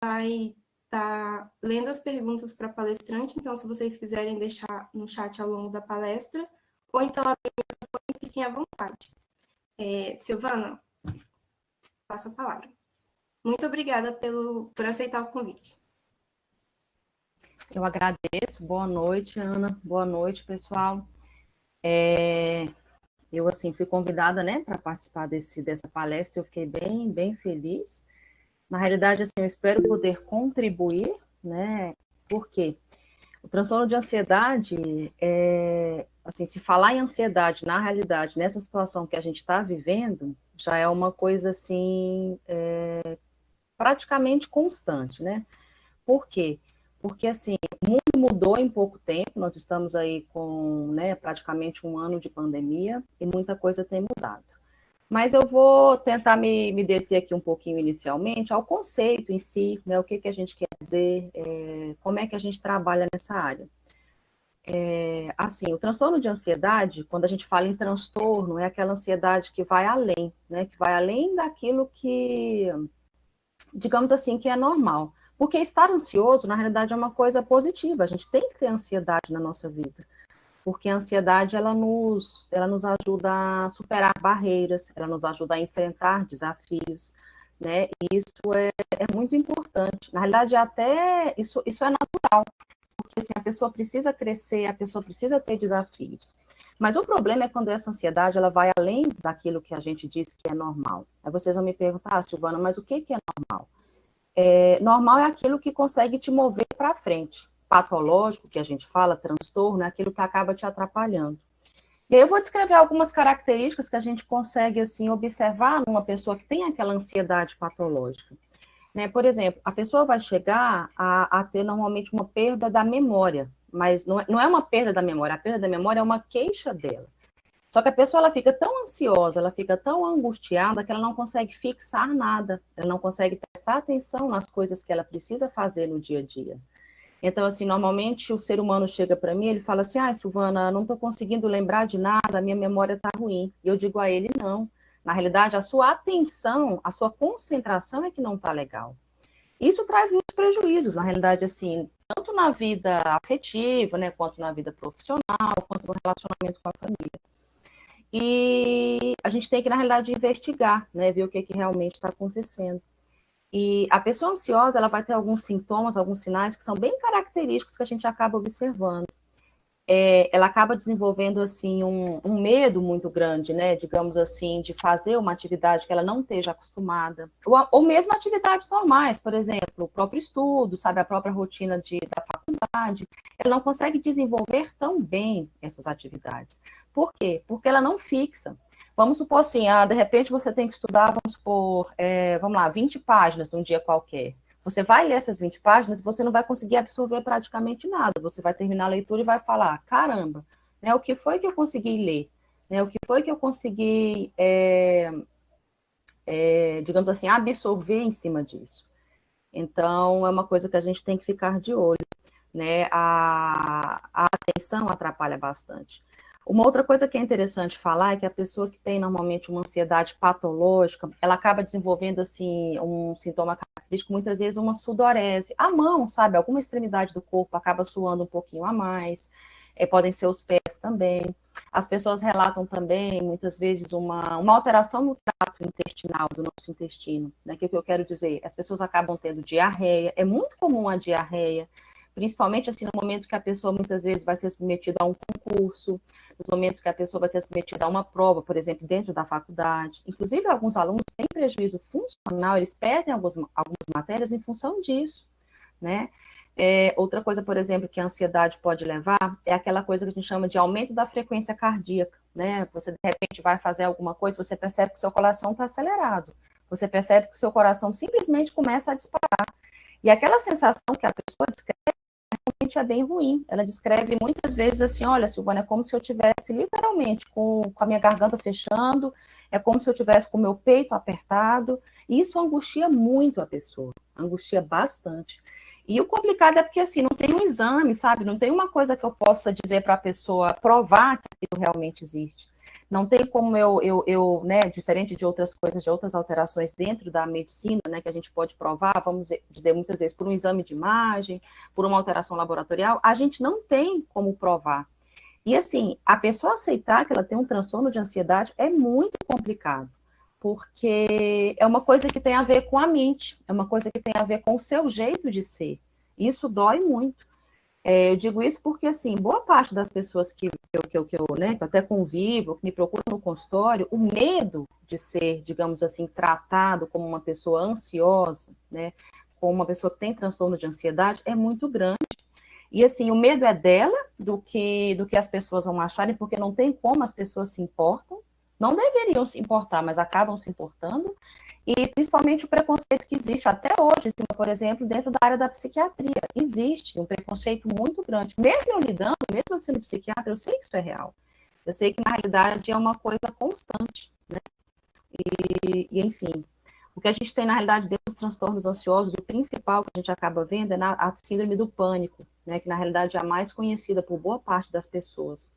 vai estar lendo as perguntas para a palestrante, então, se vocês quiserem deixar no chat ao longo da palestra, ou então abrir o microfone, fiquem à vontade. Silvana, passa a palavra. Muito obrigada por aceitar o convite. Eu agradeço. Boa noite, Ana. Boa noite, pessoal. Eu, assim, fui convidada, né, para participar dessa palestra. Eu fiquei bem feliz. Na realidade, assim, eu espero poder contribuir, né? Por quê? O transtorno de ansiedade, assim, se falar em ansiedade, na realidade, nessa situação que a gente está vivendo, já é uma coisa, assim, praticamente constante, né? Por quê? Porque, assim, o mundo mudou em pouco tempo, nós estamos aí com, né, praticamente um ano de pandemia e muita coisa tem mudado. Mas eu vou tentar me deter aqui um pouquinho inicialmente ao conceito em si, né, o que a gente quer dizer, como é que a gente trabalha nessa área. Assim, o transtorno de ansiedade, quando a gente fala em transtorno, é aquela ansiedade que vai além, né, que vai além daquilo que, digamos assim, que é normal. Porque estar ansioso, na realidade, é uma coisa positiva. A gente tem que ter ansiedade na nossa vida. Porque a ansiedade, ela nos ajuda a superar barreiras, ela nos ajuda a enfrentar desafios, né? E isso é muito importante. Na realidade, até isso é natural. Porque assim, a pessoa precisa crescer, a pessoa precisa ter desafios. Mas o problema é quando essa ansiedade ela vai além daquilo que a gente diz que é normal. Aí vocês vão me perguntar, Silvana, mas o que é normal? Normal é aquilo que consegue te mover para frente. Patológico, que a gente fala, transtorno, é aquilo que acaba te atrapalhando. E aí eu vou descrever algumas características que a gente consegue assim observar numa pessoa que tem aquela ansiedade patológica. Né? Por exemplo, a pessoa vai chegar a ter normalmente uma perda da memória, mas não é uma perda da memória, a perda da memória é uma queixa dela. Só que a pessoa ela fica tão ansiosa, ela fica tão angustiada que ela não consegue fixar nada, ela não consegue prestar atenção nas coisas que ela precisa fazer no dia a dia. Então, assim, normalmente o ser humano chega para mim, ele fala assim, Silvana, não estou conseguindo lembrar de nada, a minha memória está ruim. E eu digo a ele, não. Na realidade, a sua atenção, a sua concentração é que não está legal. Isso traz muitos prejuízos, na realidade, assim, tanto na vida afetiva, né, quanto na vida profissional, quanto no relacionamento com a família. E a gente tem que, na realidade, investigar, né, ver o que realmente está acontecendo. E a pessoa ansiosa, ela vai ter alguns sintomas, alguns sinais que são bem característicos que a gente acaba observando. Ela acaba desenvolvendo, assim, um medo muito grande, né, digamos assim, de fazer uma atividade que ela não esteja acostumada. Ou mesmo atividades normais, por exemplo, o próprio estudo, sabe, a própria rotina da faculdade. Ela não consegue desenvolver tão bem essas atividades. Por quê? Porque ela não fixa. Vamos supor assim, de repente você tem que estudar, vamos supor, vamos lá, 20 páginas num dia qualquer. Você vai ler essas 20 páginas e você não vai conseguir absorver praticamente nada. Você vai terminar a leitura e vai falar, caramba, né, o que foi que eu consegui ler? Né, o que foi que eu consegui, digamos assim, absorver em cima disso? Então, é uma coisa que a gente tem que ficar de olho. Né? A atenção atrapalha bastante. Uma outra coisa que é interessante falar é que a pessoa que tem normalmente uma ansiedade patológica, ela acaba desenvolvendo assim um sintoma característico, muitas vezes uma sudorese. A mão, sabe, alguma extremidade do corpo acaba suando um pouquinho a mais. Podem ser os pés também. As pessoas relatam também, muitas vezes, uma alteração no trato intestinal, do nosso intestino. Né? Que é o que eu quero dizer? As pessoas acabam tendo diarreia. É muito comum a diarreia, principalmente assim no momento que a pessoa muitas vezes vai ser submetida a um concurso, nos momentos que a pessoa vai ser submetida a uma prova, por exemplo, dentro da faculdade. Inclusive, alguns alunos têm prejuízo funcional, eles perdem algumas matérias em função disso, né? Outra coisa, por exemplo, que a ansiedade pode levar é aquela coisa que a gente chama de aumento da frequência cardíaca, né? Você, de repente, vai fazer alguma coisa, você percebe que o seu coração está acelerado, você percebe que o seu coração simplesmente começa a disparar. E aquela sensação que a pessoa descreve realmente é bem ruim. Ela descreve muitas vezes assim, olha, Silvana, é como se eu tivesse literalmente com a minha garganta fechando, é como se eu tivesse com o meu peito apertado, e isso angustia muito a pessoa, angustia bastante. E o complicado é porque, assim, não tem um exame, sabe? Não tem uma coisa que eu possa dizer para a pessoa provar que aquilo realmente existe. Não tem como né, diferente de outras coisas, de outras alterações dentro da medicina, né, que a gente pode provar, vamos dizer muitas vezes, por um exame de imagem, por uma alteração laboratorial, a gente não tem como provar. E assim, a pessoa aceitar que ela tem um transtorno de ansiedade é muito complicado, porque é uma coisa que tem a ver com a mente, é uma coisa que tem a ver com o seu jeito de ser. Isso dói muito. Eu digo isso porque, assim, boa parte das pessoas que né, que eu até convivo, que me procuram no consultório, o medo de ser, digamos assim, tratado como uma pessoa ansiosa, né, como uma pessoa que tem transtorno de ansiedade, é muito grande. E, assim, o medo é dela, do que as pessoas vão acharem, porque não tem como as pessoas se importam, não deveriam se importar, mas acabam se importando, e principalmente o preconceito que existe até hoje, por exemplo, dentro da área da psiquiatria. Existe um preconceito muito grande. Mesmo eu lidando, mesmo eu sendo psiquiatra, eu sei que isso é real. Eu sei que, na realidade, é uma coisa constante, né? E enfim, o que a gente tem, na realidade, dentro dos transtornos ansiosos, o principal que a gente acaba vendo é a síndrome do pânico, né? Que, na realidade, é a mais conhecida por boa parte das pessoas.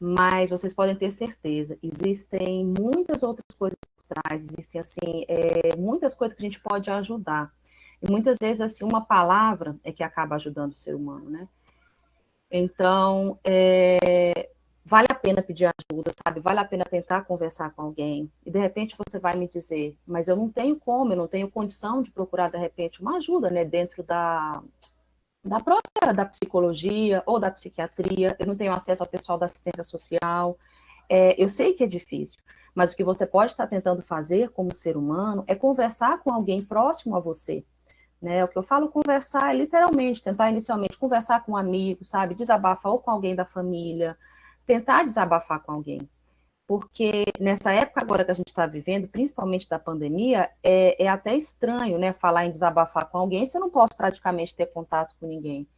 Mas vocês podem ter certeza, existem muitas outras coisas por trás, existem, assim, muitas coisas que a gente pode ajudar. E muitas vezes, assim, uma palavra é que acaba ajudando o ser humano, né? Então, vale a pena pedir ajuda, sabe? Vale a pena tentar conversar com alguém. E, de repente, você vai me dizer, mas eu não tenho como, eu não tenho condição de procurar, de repente, uma ajuda, né? Dentro da própria da psicologia ou da psiquiatria, eu não tenho acesso ao pessoal da assistência social. Eu sei que é difícil, mas o que você pode estar tentando fazer como ser humano é conversar com alguém próximo a você, né? O que eu falo conversar é literalmente tentar inicialmente conversar com um amigo, sabe? Desabafar ou com alguém da família, tentar desabafar com alguém. Porque nessa época agora que a gente está vivendo, principalmente da pandemia, é até estranho, né, falar em desabafar com alguém se eu não posso praticamente ter contato com ninguém.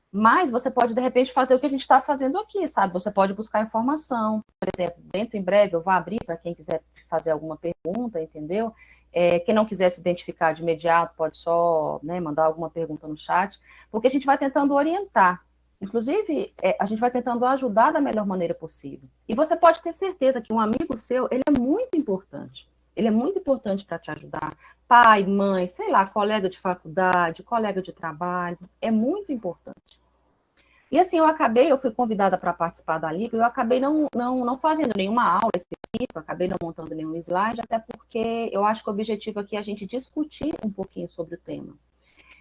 Mas você pode, de repente, fazer o que a gente está fazendo aqui, sabe? Você pode buscar informação. Por exemplo, dentro em breve eu vou abrir para quem quiser fazer alguma pergunta, entendeu? Quem não quiser se identificar de imediato pode só, né, mandar alguma pergunta no chat, porque a gente vai tentando orientar. Inclusive, a gente vai tentando ajudar da melhor maneira possível. E você pode ter certeza que um amigo seu, ele é muito importante. Ele é muito importante para te ajudar. Pai, mãe, sei lá, colega de faculdade, colega de trabalho, é muito importante. E assim, eu fui convidada para participar da Liga, eu acabei não fazendo nenhuma aula específica, acabei não montando nenhum slide, até porque eu acho que o objetivo aqui é a gente discutir um pouquinho sobre o tema.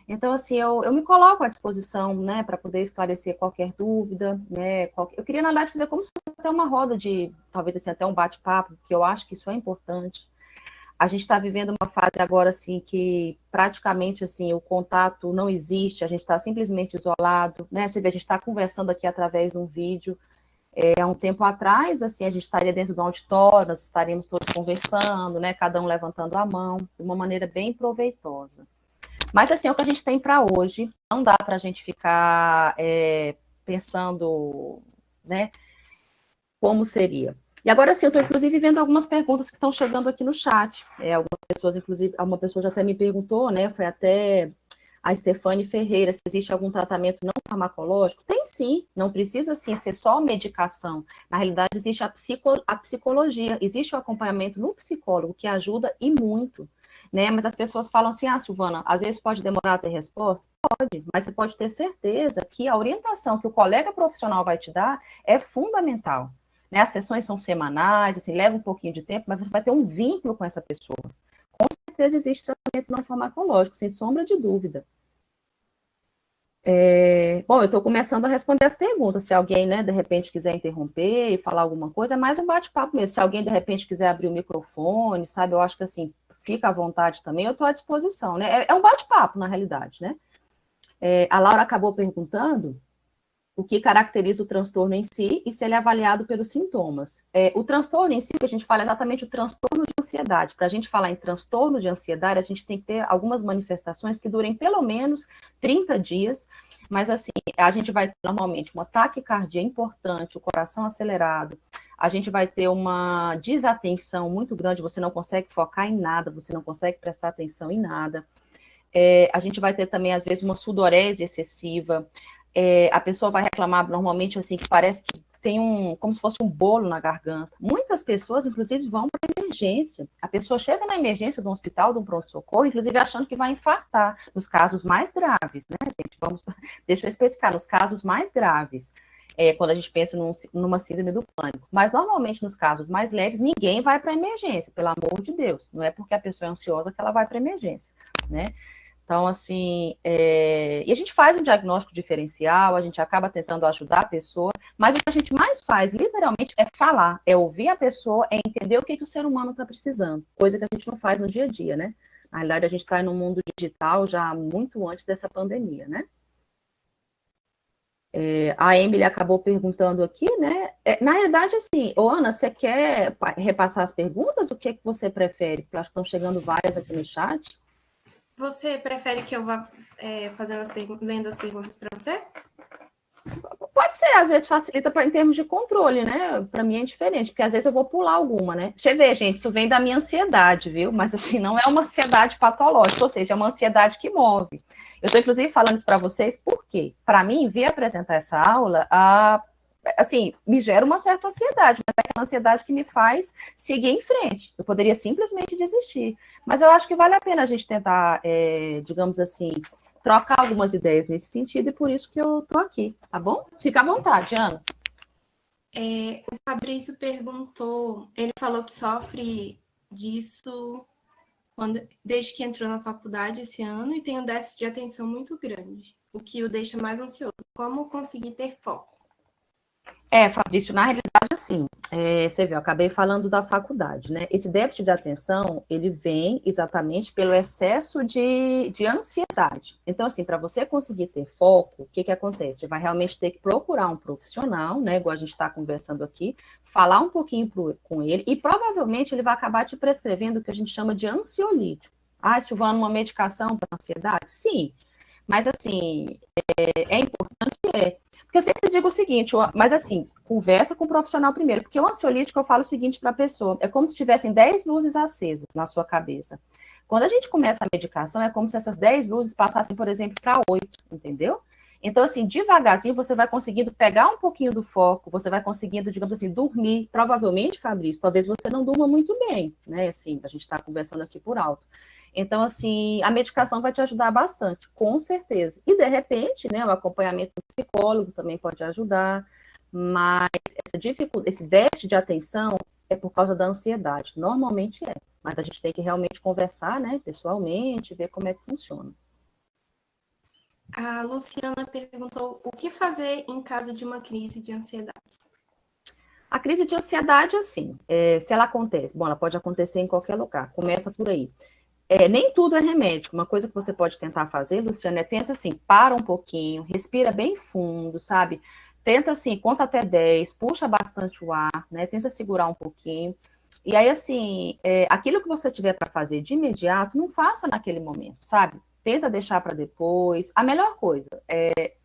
Então, assim, eu me coloco à disposição, né, para poder esclarecer qualquer dúvida, né, eu queria, na verdade, fazer como se fosse até uma roda de, talvez, assim, até um bate-papo, porque eu acho que isso é importante. A gente está vivendo uma fase agora, assim, que praticamente, assim, o contato não existe, a gente está simplesmente isolado, né, você vê, a gente está conversando aqui através de um vídeo. Há um tempo atrás, assim, a gente estaria dentro do auditório, nós estaríamos todos conversando, né, cada um levantando a mão, de uma maneira bem proveitosa. Mas, assim, é o que a gente tem para hoje. Não dá para a gente ficar pensando, né, como seria. E agora, assim, eu estou, inclusive, vendo algumas perguntas que estão chegando aqui no chat. Algumas pessoas, inclusive, uma pessoa já até me perguntou, né, foi até a Stefane Ferreira, se existe algum tratamento não farmacológico. Tem sim, não precisa, assim, ser só medicação. Na realidade, existe a psicologia, existe o acompanhamento no psicólogo, que ajuda e muito. Né? Mas as pessoas falam assim, Silvana, às vezes pode demorar a ter resposta? Pode, mas você pode ter certeza que a orientação que o colega profissional vai te dar é fundamental. Né? As sessões são semanais, assim, leva um pouquinho de tempo, mas você vai ter um vínculo com essa pessoa. Com certeza existe tratamento não farmacológico, sem sombra de dúvida. Bom, eu estou começando a responder as perguntas. Se alguém, né, de repente quiser interromper e falar alguma coisa, é mais um bate-papo mesmo. Se alguém, de repente, quiser abrir o microfone, sabe, eu acho que, assim, fica à vontade também, eu estou à disposição, né? É um bate-papo, na realidade, né? A Laura acabou perguntando o que caracteriza o transtorno em si e se ele é avaliado pelos sintomas. O transtorno em si, que a gente fala é exatamente o transtorno de ansiedade. Para a gente falar em transtorno de ansiedade, a gente tem que ter algumas manifestações que durem pelo menos 30 dias, mas assim, a gente vai ter normalmente uma taquicardia importante, o coração acelerado, a gente vai ter uma desatenção muito grande, você não consegue focar em nada, você não consegue prestar atenção em nada. A gente vai ter também, às vezes, uma sudorese excessiva. A pessoa vai reclamar normalmente assim, que parece que tem como se fosse um bolo na garganta. Muitas pessoas, inclusive, vão para emergência. A pessoa chega na emergência de um hospital, de um pronto-socorro, inclusive achando que vai infartar, nos casos mais graves, né, gente? Deixa eu especificar, nos casos mais graves, quando a gente pensa numa síndrome do pânico. Mas, normalmente, nos casos mais leves, ninguém vai para emergência, pelo amor de Deus. Não é porque a pessoa é ansiosa que ela vai para emergência, né? Então, assim, e a gente faz um diagnóstico diferencial, a gente acaba tentando ajudar a pessoa, mas o que a gente mais faz, literalmente, é falar, é ouvir a pessoa, é entender o que o ser humano está precisando, coisa que a gente não faz no dia a dia, né? Na realidade, a gente está no mundo digital já muito antes dessa pandemia, né? A Emily acabou perguntando aqui, né? Na realidade, assim, Ana, você quer repassar as perguntas? O que é que você prefere? Porque eu acho que estão chegando várias aqui no chat. Você prefere que eu vá lendo as perguntas para você? Pode ser, às vezes facilita em termos de controle, né? Para mim é diferente, porque às vezes eu vou pular alguma, né? Deixa eu ver, gente, isso vem da minha ansiedade, viu? Mas assim, não é uma ansiedade patológica, ou seja, é uma ansiedade que move. Eu estou, inclusive, falando isso para vocês, porque, para mim, vir apresentar essa aula, assim, me gera uma certa ansiedade, mas é aquela ansiedade que me faz seguir em frente. Eu poderia simplesmente desistir. Mas eu acho que vale a pena a gente tentar, digamos assim, trocar algumas ideias nesse sentido, e por isso que eu tô aqui, tá bom? Fica à vontade, Ana. O Fabrício perguntou, ele falou que sofre disso desde que entrou na faculdade esse ano e tem um déficit de atenção muito grande, o que o deixa mais ansioso. Como conseguir ter foco? Fabrício, na realidade, assim, você viu, eu acabei falando da faculdade, né? Esse déficit de atenção, ele vem exatamente pelo excesso de ansiedade. Então, assim, para você conseguir ter foco, o que acontece? Você vai realmente ter que procurar um profissional, né? Igual a gente está conversando aqui, falar um pouquinho com ele, e provavelmente ele vai acabar te prescrevendo o que a gente chama de ansiolítico. Silvana, uma medicação para ansiedade? Sim, mas assim, é importante, porque eu sempre digo o seguinte, mas assim, conversa com o profissional primeiro, porque o ansiolítico, eu falo o seguinte para a pessoa, é como se tivessem 10 luzes acesas na sua cabeça. Quando a gente começa a medicação, é como se essas 10 luzes passassem, por exemplo, para 8, entendeu? Então, assim, devagarzinho, você vai conseguindo pegar um pouquinho do foco, você vai conseguindo, digamos assim, dormir. Provavelmente, Fabrício, talvez você não durma muito bem, né? Assim, a gente está conversando aqui por alto. Então, assim, a medicação vai te ajudar bastante, com certeza. E, de repente, né, o acompanhamento do psicólogo também pode ajudar, mas esse déficit de atenção é por causa da ansiedade. Normalmente é, mas a gente tem que realmente conversar, né, pessoalmente, ver como é que funciona. A Luciana perguntou o que fazer em caso de uma crise de ansiedade. A crise de ansiedade, assim, se ela acontece, bom, ela pode acontecer em qualquer lugar, começa por aí. Nem tudo é remédio. Uma coisa que você pode tentar fazer, Luciana, tenta assim, para um pouquinho, respira bem fundo, sabe? Tenta assim, conta até 10, puxa bastante o ar, né? Tenta segurar um pouquinho. E aí, assim, aquilo que você tiver para fazer de imediato, não faça naquele momento, sabe? Tenta deixar para depois. A melhor coisa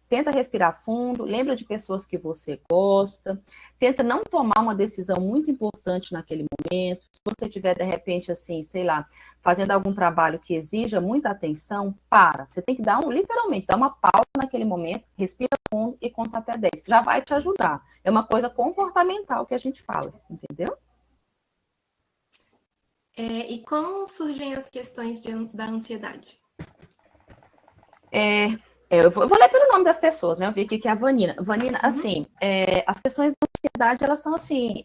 tenta respirar fundo, lembra de pessoas que você gosta, tenta não tomar uma decisão muito importante naquele momento. Se você tiver, de repente, assim, sei lá, fazendo algum trabalho que exija muita atenção, para. Você tem que literalmente, dar uma pausa naquele momento, respira fundo e conta até 10, que já vai te ajudar. É uma coisa comportamental que a gente fala, entendeu? E como surgem as questões da ansiedade? Eu vou ler pelo nome das pessoas, né? Eu vi aqui que é a Vanina. Vanina, assim, as questões da ansiedade, elas são assim,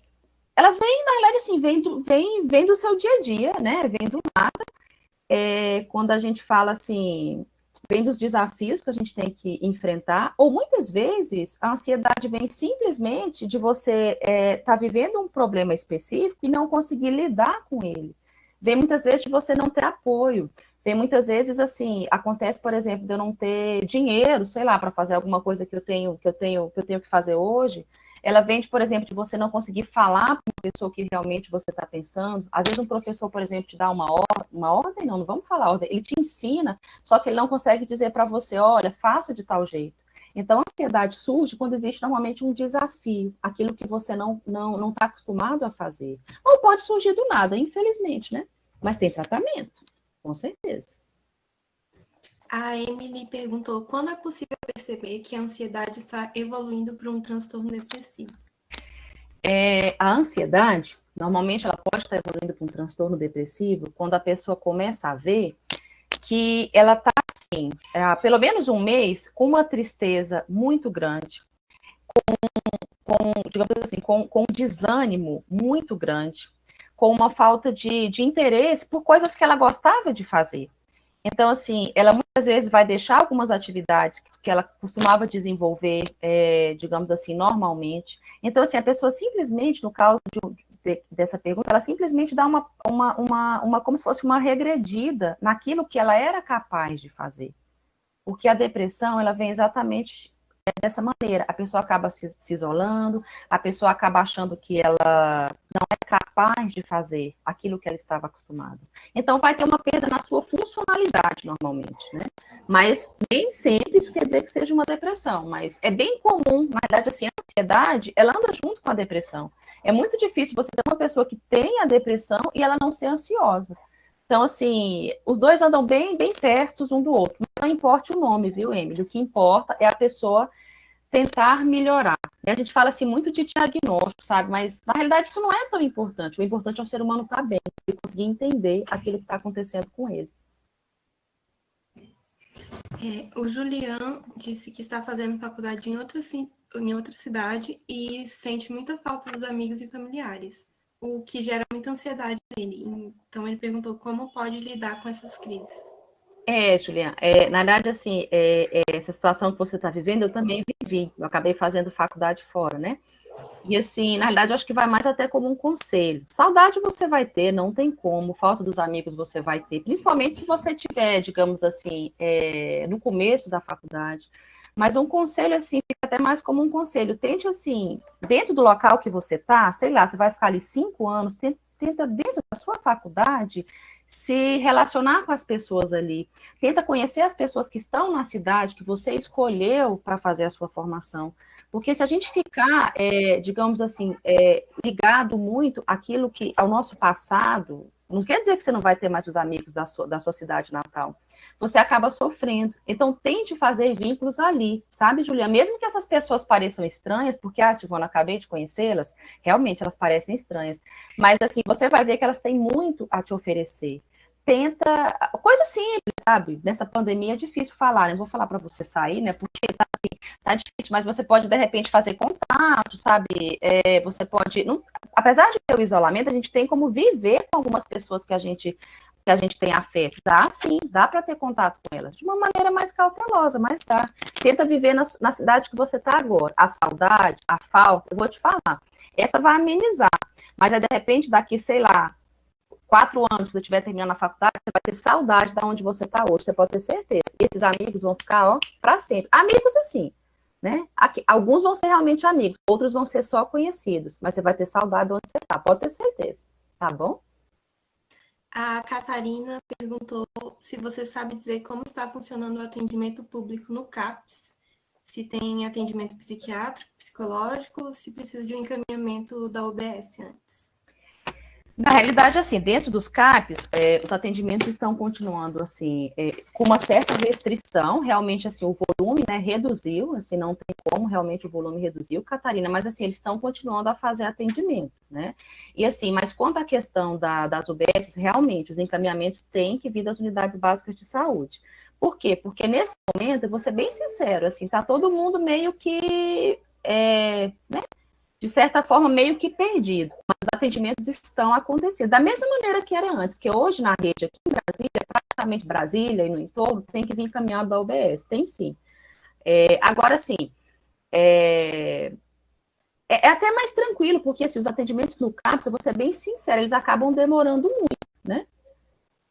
elas vêm, na realidade, assim, vêm do seu dia a dia, né? Vêm do nada. Quando a gente fala assim, vem dos desafios que a gente tem que enfrentar, ou muitas vezes a ansiedade vem simplesmente de você estar vivendo um problema específico e não conseguir lidar com ele. Vem muitas vezes de você não ter apoio. Vem muitas vezes assim, acontece, por exemplo, de eu não ter dinheiro, sei lá, para fazer alguma coisa que eu tenho que fazer hoje. Ela vem, por exemplo, de você não conseguir falar para uma pessoa que realmente você está pensando. Às vezes um professor, por exemplo, te dá uma ordem, não vamos falar ordem, ele te ensina, só que ele não consegue dizer para você, olha, faça de tal jeito. Então, a ansiedade surge quando existe normalmente um desafio, aquilo que você não está acostumado a fazer. Ou pode surgir do nada, infelizmente, né? Mas tem tratamento, com certeza. A Emily perguntou quando é possível perceber que a ansiedade está evoluindo para um transtorno depressivo. A ansiedade, normalmente, ela pode estar evoluindo para um transtorno depressivo quando a pessoa começa a ver que ela está, assim, há pelo menos um mês, com uma tristeza muito grande, digamos assim, com um desânimo muito grande, com uma falta de interesse por coisas que ela gostava de fazer. Então, assim, ela muitas vezes vai deixar algumas atividades que ela costumava desenvolver, digamos assim, normalmente. Então, assim, a pessoa simplesmente, no caso dessa pergunta, ela simplesmente dá como se fosse uma regredida naquilo que ela era capaz de fazer. Porque a depressão, ela vem exatamente dessa maneira. A pessoa acaba se isolando, a pessoa acaba achando que ela não é capaz de fazer aquilo que ela estava acostumada. Então, vai ter uma perda na sua funcionalidade, normalmente, né? Mas nem sempre isso quer dizer que seja uma depressão, mas é bem comum, na verdade, assim, a ansiedade, ela anda junto com a depressão. É muito difícil você ter uma pessoa que tem a depressão e ela não ser ansiosa. Então, assim, os dois andam bem, bem perto um do outro. Não importa o nome, viu, Emily? O que importa é a pessoa tentar melhorar. E a gente fala assim muito de diagnóstico, sabe? Mas na realidade isso não é tão importante. O importante é o ser humano estar bem e conseguir entender aquilo que está acontecendo com ele. O Julian disse que está fazendo faculdade em outra cidade e sente muita falta dos amigos e familiares, o que gera muita ansiedade nele. Então ele perguntou como pode lidar com essas crises. Juliana, na verdade, assim, essa situação que você está vivendo, eu também vivi. Eu acabei fazendo faculdade fora, né? E, assim, na realidade, eu acho que vai mais até como um conselho. Saudade você vai ter, não tem como. Falta dos amigos você vai ter. Principalmente se você tiver, digamos assim, no começo da faculdade. Mas um conselho, assim, fica até mais como um conselho. Tente, assim, dentro do local que você está, sei lá, você vai ficar ali 5 anos, tenta dentro da sua faculdade se relacionar com as pessoas ali. Tenta conhecer as pessoas que estão na cidade que você escolheu para fazer a sua formação. Porque se a gente ficar, digamos assim, ligado muito àquilo ao nosso passado, não quer dizer que você não vai ter mais os amigos da sua cidade natal. Você acaba sofrendo. Então, tente fazer vínculos ali, sabe, Julia? Mesmo que essas pessoas pareçam estranhas, porque, Silvana, acabei de conhecê-las, realmente elas parecem estranhas. Mas, assim, você vai ver que elas têm muito a te oferecer. Tenta, coisa simples, sabe? Nessa pandemia é difícil falar, não vou falar para você sair, né? Porque tá difícil, mas você pode, de repente, fazer contato, sabe? Você pode. Não, apesar de ter o isolamento, a gente tem como viver com algumas pessoas que a gente tem afeto. Dá sim, dá para ter contato com elas, de uma maneira mais cautelosa, mas dá. Tenta viver na cidade que você está agora. A saudade, a falta, eu vou te falar, essa vai amenizar. Mas aí, de repente, daqui, sei lá, 4 anos, quando você estiver terminando a faculdade, você vai ter saudade de onde você está hoje, você pode ter certeza. E esses amigos vão ficar, ó, para sempre. Amigos, assim, né? Alguns vão ser realmente amigos, outros vão ser só conhecidos, mas você vai ter saudade de onde você está, pode ter certeza, tá bom? A Catarina perguntou se você sabe dizer como está funcionando o atendimento público no CAPS, se tem atendimento psiquiátrico, psicológico, se precisa de um encaminhamento da UBS antes. Na realidade, assim, dentro dos CAPs, os atendimentos estão continuando, assim, com uma certa restrição, realmente, assim, o volume, né, reduziu, assim, não tem como, realmente, o volume reduziu, Catarina, mas, assim, eles estão continuando a fazer atendimento, né, e, assim, mas quanto à questão das UBS, realmente, os encaminhamentos têm que vir das unidades básicas de saúde. Por quê? Porque, nesse momento, eu vou ser bem sincero, assim, tá todo mundo meio que, né, de certa forma, meio que perdido. Mas os atendimentos estão acontecendo da mesma maneira que era antes, porque hoje na rede aqui em Brasília, praticamente Brasília e no entorno, tem que vir encaminhado da UBS, tem sim. Agora, sim, é até mais tranquilo, porque assim, os atendimentos no CAPS, eu vou ser bem sincera, eles acabam demorando muito, né?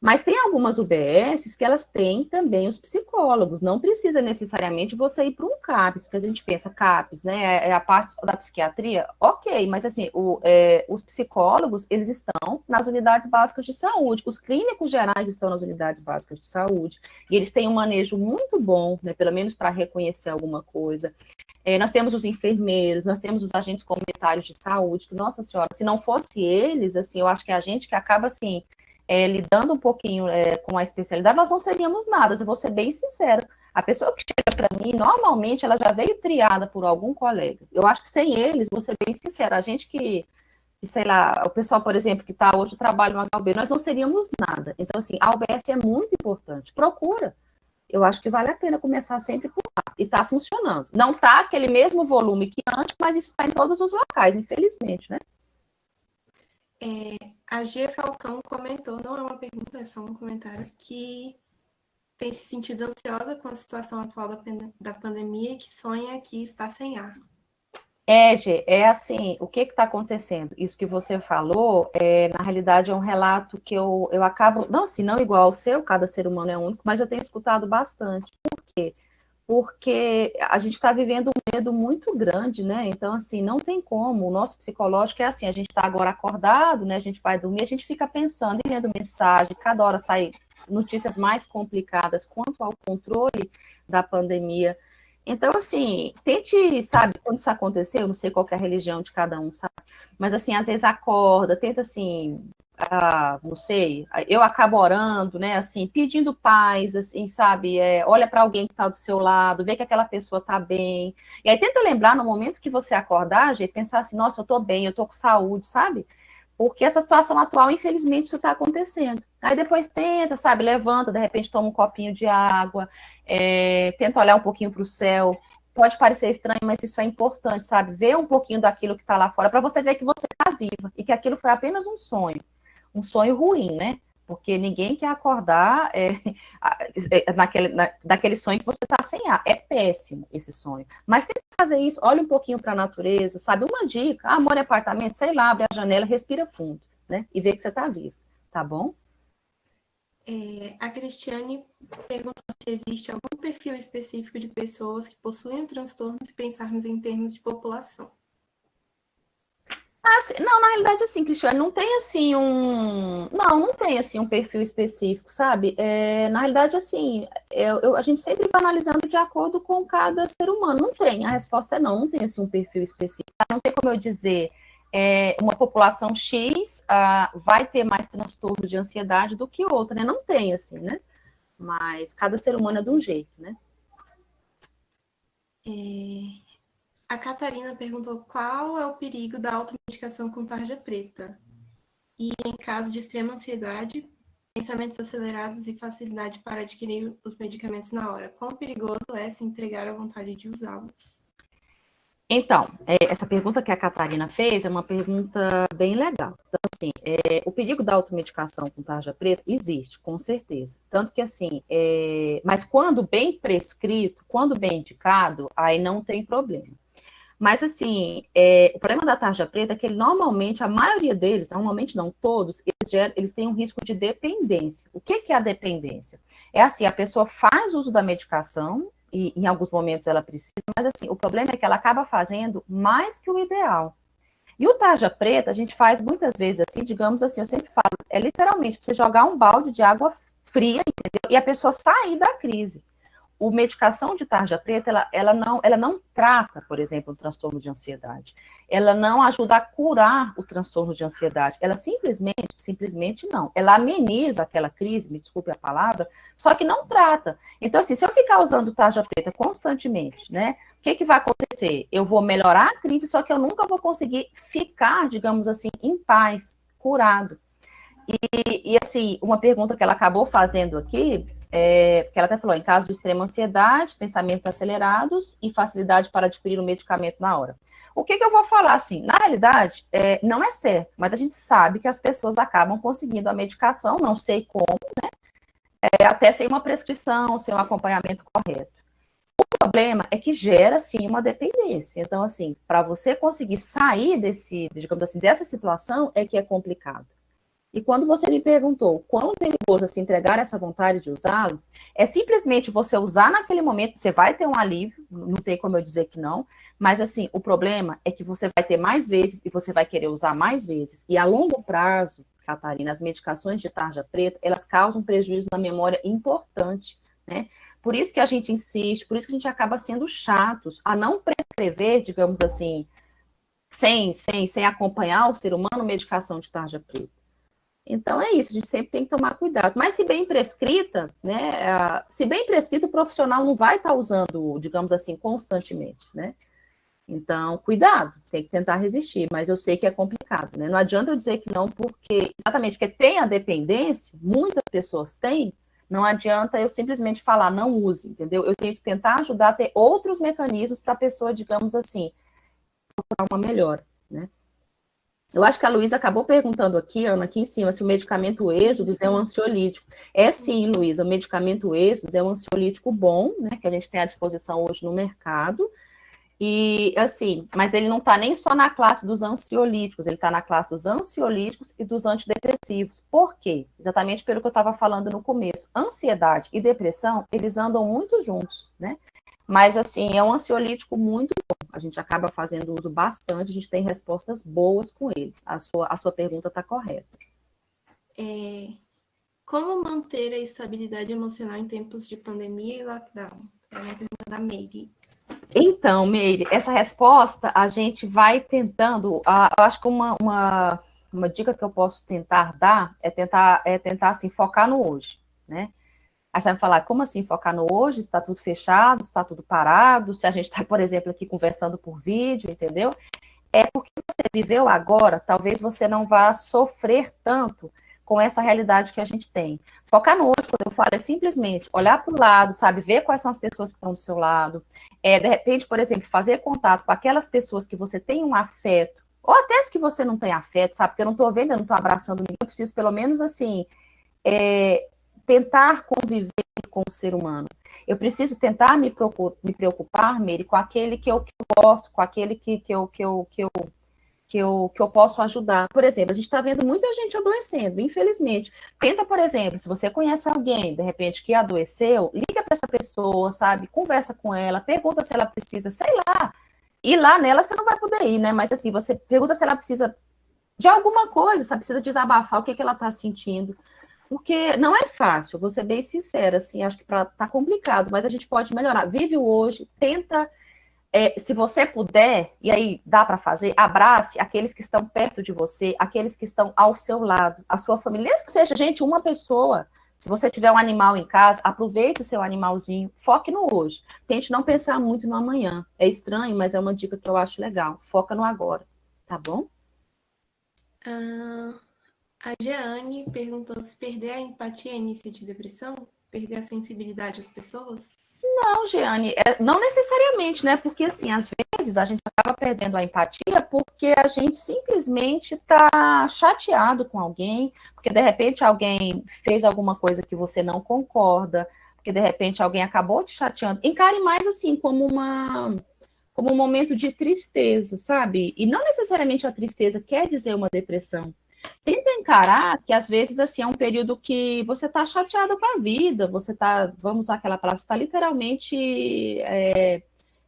Mas tem algumas UBSs que elas têm também os psicólogos, não precisa necessariamente você ir para um CAPS, porque a gente pensa CAPS, né, é a parte da psiquiatria, ok, mas assim, os psicólogos, eles estão nas unidades básicas de saúde, os clínicos gerais estão nas unidades básicas de saúde, e eles têm um manejo muito bom, né, pelo menos para reconhecer alguma coisa. Nós temos os enfermeiros, nós temos os agentes comunitários de saúde, que, nossa senhora, se não fosse eles, assim, eu acho que é a gente que acaba, assim, lidando um pouquinho com a especialidade, nós não seríamos nada, eu vou ser bem sincera. A pessoa que chega para mim, normalmente, ela já veio triada por algum colega. Eu acho que sem eles, vou ser bem sincera, a gente que sei lá, o pessoal, por exemplo, que está hoje trabalha no HUB, nós não seríamos nada. Então, assim, a UBS é muito importante. Procura. Eu acho que vale a pena começar sempre por lá. E está funcionando. Não está aquele mesmo volume que antes, mas isso está em todos os locais, infelizmente, né? A Gia Falcão comentou, não é uma pergunta, é só um comentário, que tem se sentido ansiosa com a situação atual da pandemia e que sonha que está sem ar. Gê, é assim, o que está acontecendo? Isso que você falou, na realidade, é um relato que eu acabo, não assim, não igual ao seu, cada ser humano é único, mas eu tenho escutado bastante. Por quê? Porque a gente está vivendo um medo muito grande, né? Então, assim, não tem como. O nosso psicológico é assim, a gente está agora acordado, né? A gente vai dormir, a gente fica pensando e lendo mensagem, cada hora sai notícias mais complicadas quanto ao controle da pandemia. Então, assim, tente, sabe, quando isso acontecer, eu não sei qual que é a religião de cada um, sabe? Mas, assim, às vezes acorda, tenta, assim, não sei, eu acabo orando, né, assim, pedindo paz, assim, sabe, olha para alguém que está do seu lado, vê que aquela pessoa está bem, e aí tenta lembrar no momento que você acordar, gente, pensar assim, nossa, eu estou bem, eu estou com saúde, sabe? Porque essa situação atual, infelizmente, isso está acontecendo. Aí depois tenta, sabe, levanta, de repente toma um copinho de água, tenta olhar um pouquinho para o céu. Pode parecer estranho, mas isso é importante, sabe? Ver um pouquinho daquilo que está lá fora, para você ver que você está viva e que aquilo foi apenas um sonho ruim, né? Porque ninguém quer acordar daquele sonho que você está sem ar. É péssimo esse sonho. Mas tem que fazer isso, olha um pouquinho para a natureza, sabe? Uma dica, mora em apartamento, sei lá, abre a janela, respira fundo, né? E vê que você está vivo, tá bom? A Cristiane perguntou se existe algum perfil específico de pessoas que possuem o transtorno, se pensarmos em termos de população. Não, na realidade, assim, Cristiane, não tem assim um. Não tem assim um perfil específico, sabe? Na realidade, assim, a gente sempre vai analisando de acordo com cada ser humano. Não tem, a resposta é não tem assim um perfil específico. Não tem como eu dizer, uma população X vai ter mais transtorno de ansiedade do que outra, né? Não tem, assim, né? Mas cada ser humano é de um jeito, né? A Catarina perguntou qual é o perigo da automedicação com tarja preta. E em caso de extrema ansiedade, pensamentos acelerados e facilidade para adquirir os medicamentos na hora. Quão perigoso é se entregar à vontade de usá-los? Então, essa pergunta que a Catarina fez é uma pergunta bem legal. Então, assim, o perigo da automedicação com tarja preta existe, com certeza. Tanto que, assim, mas quando bem prescrito, quando bem indicado, aí não tem problema. Mas, assim, o problema da tarja preta é que normalmente, a maioria deles, normalmente não todos, eles têm um risco de dependência. O que é a dependência? É assim, a pessoa faz uso da medicação, e em alguns momentos ela precisa, mas assim, o problema é que ela acaba fazendo mais que o ideal. E o tarja preta, a gente faz muitas vezes assim, digamos assim, eu sempre falo, literalmente você jogar um balde de água fria, entendeu? E a pessoa sair da crise. A medicação de tarja preta, ela não trata, por exemplo, o transtorno de ansiedade. Ela não ajuda a curar o transtorno de ansiedade. Ela simplesmente não. Ela ameniza aquela crise, me desculpe a palavra, só que não trata. Então, assim, se eu ficar usando tarja preta constantemente, né, o que vai acontecer? Eu vou melhorar a crise, só que eu nunca vou conseguir ficar, digamos assim, em paz, curado. E assim, uma pergunta que ela acabou fazendo aqui, porque ela até falou, em caso de extrema ansiedade, pensamentos acelerados e facilidade para adquirir o medicamento na hora. O que eu vou falar, assim, na realidade, não é certo, mas a gente sabe que as pessoas acabam conseguindo a medicação, não sei como, né, até sem uma prescrição, sem um acompanhamento correto. O problema é que gera, sim, uma dependência. Então, assim, para você conseguir sair digamos assim, dessa situação, é que é complicado. E quando você me perguntou quão perigoso é se entregar essa vontade de usá-lo, é simplesmente você usar naquele momento, você vai ter um alívio, não tem como eu dizer que não, mas assim, o problema é que você vai ter mais vezes e você vai querer usar mais vezes. E a longo prazo, Catarina, as medicações de tarja preta, elas causam prejuízo na memória importante, né? Por isso que a gente insiste, por isso que a gente acaba sendo chatos a não prescrever, digamos assim, sem acompanhar o ser humano medicação de tarja preta. Então é isso, a gente sempre tem que tomar cuidado. Mas se bem prescrita, né? Se bem prescrito, o profissional não vai estar usando, digamos assim, constantemente, né? Então, cuidado, tem que tentar resistir, mas eu sei que é complicado, né? Não adianta eu dizer que não, porque exatamente porque tem a dependência, muitas pessoas têm, não adianta eu simplesmente falar, não use, entendeu? Eu tenho que tentar ajudar a ter outros mecanismos para a pessoa, digamos assim, procurar uma melhora, né? Eu acho que a Luísa acabou perguntando aqui, Ana, aqui em cima, se o medicamento Êxodos é um ansiolítico. É sim, Luísa, o medicamento Êxodos é um ansiolítico bom, né, que a gente tem à disposição hoje no mercado. E, assim, mas ele não está nem só na classe dos ansiolíticos, ele está na classe dos ansiolíticos e dos antidepressivos. Por quê? Exatamente pelo que eu estava falando no começo. Ansiedade e depressão, eles andam muito juntos, né? Mas, assim, é um ansiolítico muito bom. A gente acaba fazendo uso bastante, a gente tem respostas boas com ele. A sua pergunta está correta. Como manter a estabilidade emocional em tempos de pandemia e lockdown? É uma pergunta da Meire. Então, Meire, essa resposta a gente vai tentando. Eu acho que uma dica que eu posso tentar dar é tentar assim, focar no hoje, né? Aí você vai falar, como assim focar no hoje? Está tudo fechado, está tudo parado, se a gente está, por exemplo, aqui conversando por vídeo, entendeu? É porque você viveu agora, talvez você não vá sofrer tanto com essa realidade que a gente tem. Focar no hoje, quando eu falo, é simplesmente olhar para o lado, sabe, ver quais são as pessoas que estão do seu lado, de repente, por exemplo, fazer contato com aquelas pessoas que você tem um afeto, ou até as que você não tem afeto, sabe, porque eu não estou vendo, eu não estou abraçando ninguém, eu preciso pelo menos, assim, tentar conviver com o ser humano. Eu preciso tentar me preocupar, Meire, com aquele que eu gosto, com aquele que eu posso ajudar. Por exemplo, a gente está vendo muita gente adoecendo, infelizmente. Tenta, por exemplo, se você conhece alguém, de repente, que adoeceu, liga para essa pessoa, sabe? Conversa com ela, pergunta se ela precisa, sei lá. Ir lá nela você não vai poder ir, né? Mas assim, você pergunta se ela precisa de alguma coisa, sabe? Precisa desabafar o que ela está sentindo. Porque não é fácil, vou ser bem sincera, assim, acho que tá complicado, mas a gente pode melhorar. Vive o hoje, tenta, se você puder, e aí dá para fazer, abrace aqueles que estão perto de você, aqueles que estão ao seu lado, a sua família, mesmo que seja, gente, uma pessoa. Se você tiver um animal em casa, aproveite o seu animalzinho, foque no hoje. Tente não pensar muito no amanhã. É estranho, mas é uma dica que eu acho legal. Foca no agora, tá bom? A Jeane perguntou se perder a empatia é início de depressão? Perder a sensibilidade às pessoas? Não, Jeane, não necessariamente, né? Porque, assim, às vezes a gente acaba perdendo a empatia porque a gente simplesmente está chateado com alguém, porque de repente alguém fez alguma coisa que você não concorda, porque de repente alguém acabou te chateando. Encare mais, assim, como um momento de tristeza, sabe? E não necessariamente a tristeza quer dizer uma depressão. Tenta encarar que às vezes assim é um período que você está chateado com a vida, você está, vamos usar aquela palavra, está literalmente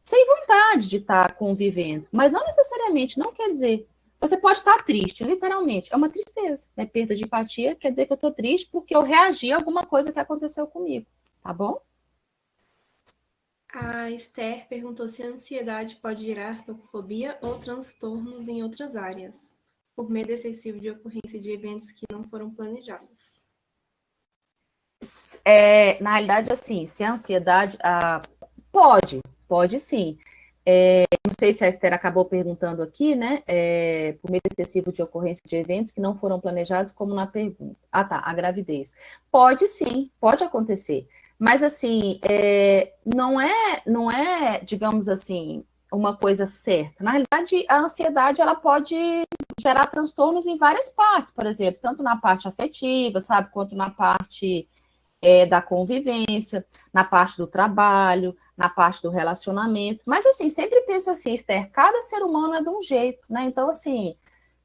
sem vontade de estar convivendo, mas não necessariamente, não quer dizer. Você pode estar triste, literalmente, é uma tristeza, né? Perda de empatia quer dizer que eu estou triste porque eu reagi a alguma coisa que aconteceu comigo, tá bom? A Esther perguntou se a ansiedade pode gerar topofobia ou transtornos em outras áreas, por medo excessivo de ocorrência de eventos que não foram planejados. Na realidade, assim, se a ansiedade. Pode sim. Não sei se a Esther acabou perguntando aqui, né? Por medo excessivo de ocorrência de eventos que não foram planejados, como na pergunta. Ah, tá, a gravidez. Pode sim, pode acontecer. Mas, assim, não é, digamos assim, uma coisa certa. Na realidade, a ansiedade, ela pode gerar transtornos em várias partes, por exemplo, tanto na parte afetiva, sabe, quanto na parte da convivência, na parte do trabalho, na parte do relacionamento. Mas, assim, sempre pensa assim, Esther, cada ser humano é de um jeito, né? Então, assim,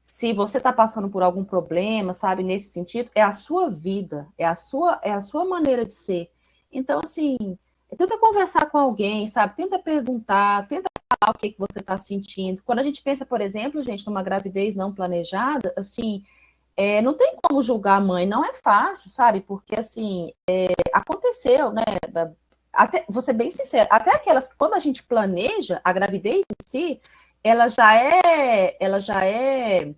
se você está passando por algum problema, sabe, nesse sentido, é a sua vida, é a sua maneira de ser. Então, assim, tenta conversar com alguém, sabe? Tenta perguntar, tenta falar o que você está sentindo. Quando a gente pensa, por exemplo, gente, numa gravidez não planejada, assim, não tem como julgar a mãe, não é fácil, sabe? Porque, assim, aconteceu, né? Até, vou ser bem sincera, até aquelas, quando a gente planeja a gravidez em si, ela já é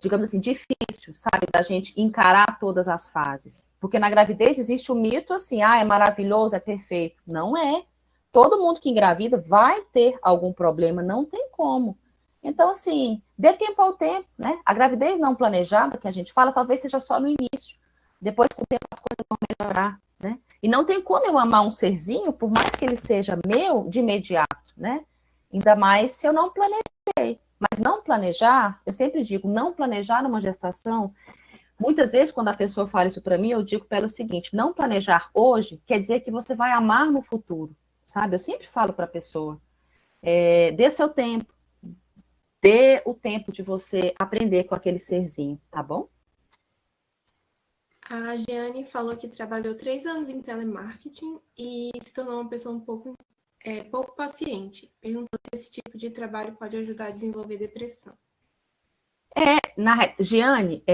digamos assim, difícil, sabe, da gente encarar todas as fases. Porque na gravidez existe o mito assim, é maravilhoso, é perfeito. Não é. Todo mundo que engravida vai ter algum problema, não tem como. Então, assim, dê tempo ao tempo, né? A gravidez não planejada, que a gente fala, talvez seja só no início. Depois, com o tempo, as coisas vão melhorar, né? E não tem como eu amar um serzinho, por mais que ele seja meu, de imediato, né? Ainda mais se eu não planejei. Mas não planejar, eu sempre digo, não planejar numa gestação, muitas vezes quando a pessoa fala isso para mim, eu digo para ela o seguinte, não planejar hoje quer dizer que você vai amar no futuro, sabe? Eu sempre falo para a pessoa, dê seu tempo, dê o tempo de você aprender com aquele serzinho, tá bom? A Jeane falou que trabalhou 3 anos em telemarketing e se tornou uma pessoa pouco paciente. Perguntou se esse tipo de trabalho pode ajudar a desenvolver depressão. Giane,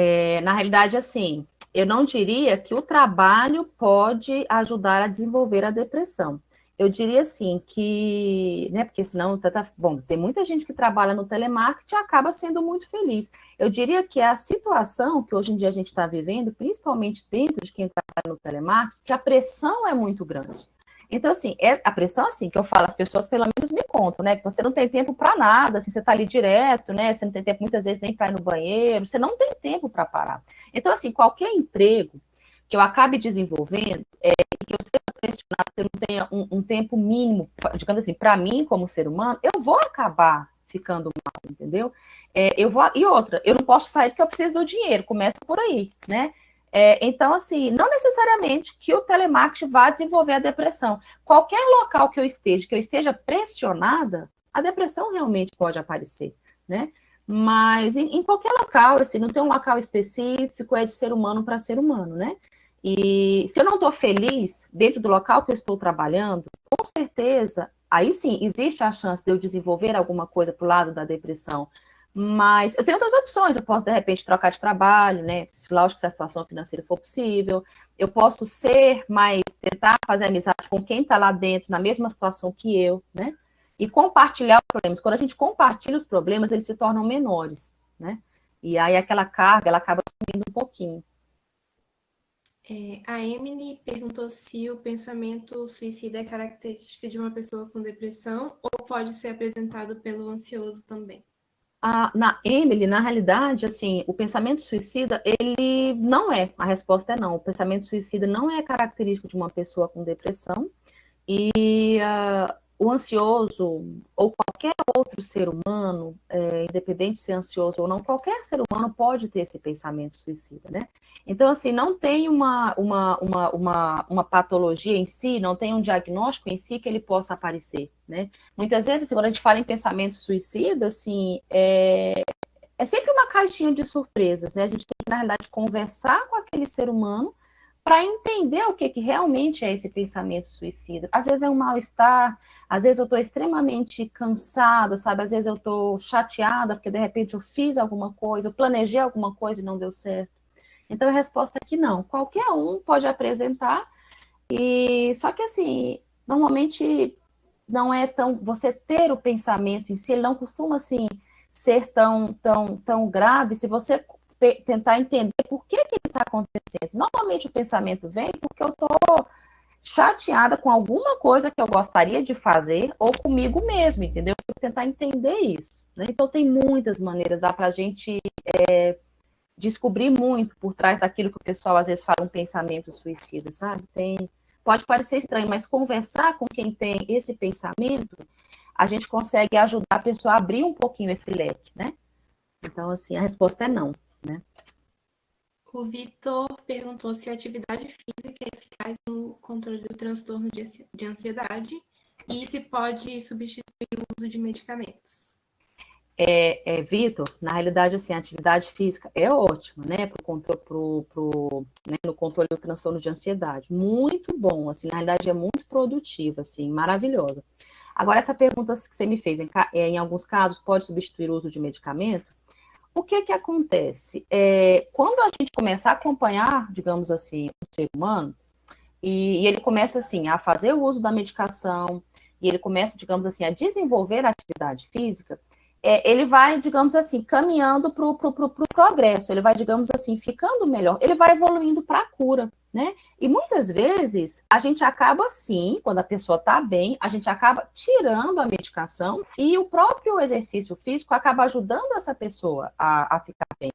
na realidade, assim, eu não diria que o trabalho pode ajudar a desenvolver a depressão. Eu diria assim que, né, porque senão, bom, tem muita gente que trabalha no telemarketing e acaba sendo muito feliz. Eu diria que é a situação que hoje em dia a gente está vivendo, principalmente dentro de quem trabalha no telemarketing, que a pressão é muito grande. Então, assim, a pressão, assim, que eu falo, as pessoas pelo menos me contam, né? Que você não tem tempo para nada, assim, você está ali direto, né? Você não tem tempo, muitas vezes, nem para ir no banheiro, você não tem tempo para parar. Então, assim, qualquer emprego que eu acabe desenvolvendo, e que eu seja pressionado, que eu não tenha um tempo mínimo, digamos assim, para mim, como ser humano, eu vou acabar ficando mal, entendeu? E outra, eu não posso sair porque eu preciso do dinheiro, começa por aí, né? Então, assim, não necessariamente que o telemarketing vá desenvolver a depressão. Qualquer local que eu esteja pressionada, a depressão realmente pode aparecer, né? Mas em qualquer local, assim, não tem um local específico, é de ser humano para ser humano, né? E se eu não estou feliz dentro do local que eu estou trabalhando, com certeza, aí sim, existe a chance de eu desenvolver alguma coisa para o lado da depressão. Mas eu tenho outras opções, eu posso, de repente, trocar de trabalho, né? Lógico que se a situação financeira for possível. Eu posso tentar fazer amizade com quem está lá dentro, na mesma situação que eu, né? E compartilhar os problemas. Quando a gente compartilha os problemas, eles se tornam menores, né? E aí aquela carga, ela acaba sumindo um pouquinho. A Emily perguntou se o pensamento suicida é característica de uma pessoa com depressão ou pode ser apresentado pelo ansioso também. Na Emily, na realidade, assim, o pensamento suicida, ele não é, a resposta é não. O pensamento suicida não é característico de uma pessoa com depressão e o ansioso ou qualquer outro ser humano, independente de ser ansioso ou não, qualquer ser humano pode ter esse pensamento suicida, né? Então, assim, não tem uma patologia em si, não tem um diagnóstico em si que ele possa aparecer, né? Muitas vezes, assim, quando a gente fala em pensamento suicida, assim, é sempre uma caixinha de surpresas, né? A gente tem que, na realidade, conversar com aquele ser humano para entender o que realmente é esse pensamento suicida. Às vezes é um mal-estar, às vezes eu estou extremamente cansada, sabe? Às vezes eu estou chateada porque, de repente, eu fiz alguma coisa, eu planejei alguma coisa e não deu certo. Então, a resposta é que não. Qualquer um pode apresentar, e só que, assim, normalmente não é tão... Você ter o pensamento em si, ele não costuma, assim, ser tão grave se você tentar entender por que ele está acontecendo. Normalmente o pensamento vem porque eu estou chateada com alguma coisa que eu gostaria de fazer ou comigo mesmo, entendeu? Eu vou tentar entender isso, né? Então tem muitas maneiras, dá para a gente descobrir muito por trás daquilo que o pessoal às vezes fala um pensamento suicida, sabe? Pode parecer estranho, mas conversar com quem tem esse pensamento, a gente consegue ajudar a pessoa a abrir um pouquinho esse leque, né? Então, assim, a resposta é não, né? O Vitor perguntou se a atividade física é eficaz no controle do transtorno de ansiedade e se pode substituir o uso de medicamentos. Vitor, na realidade, assim, a atividade física é ótima, né, né, no controle do transtorno de ansiedade. Muito bom, assim, na realidade é muito produtiva, assim, maravilhosa. Agora, essa pergunta que você me fez, em alguns casos, pode substituir o uso de medicamento? O que acontece? Quando a gente começa a acompanhar, digamos assim, o ser humano, e ele começa, assim, a fazer o uso da medicação, e ele começa, digamos assim, a desenvolver a atividade física, ele vai, digamos assim, caminhando para o progresso, ele vai, digamos assim, ficando melhor, ele vai evoluindo para a cura, né? E muitas vezes a gente acaba assim, quando a pessoa está bem, a gente acaba tirando a medicação e o próprio exercício físico acaba ajudando essa pessoa a ficar bem.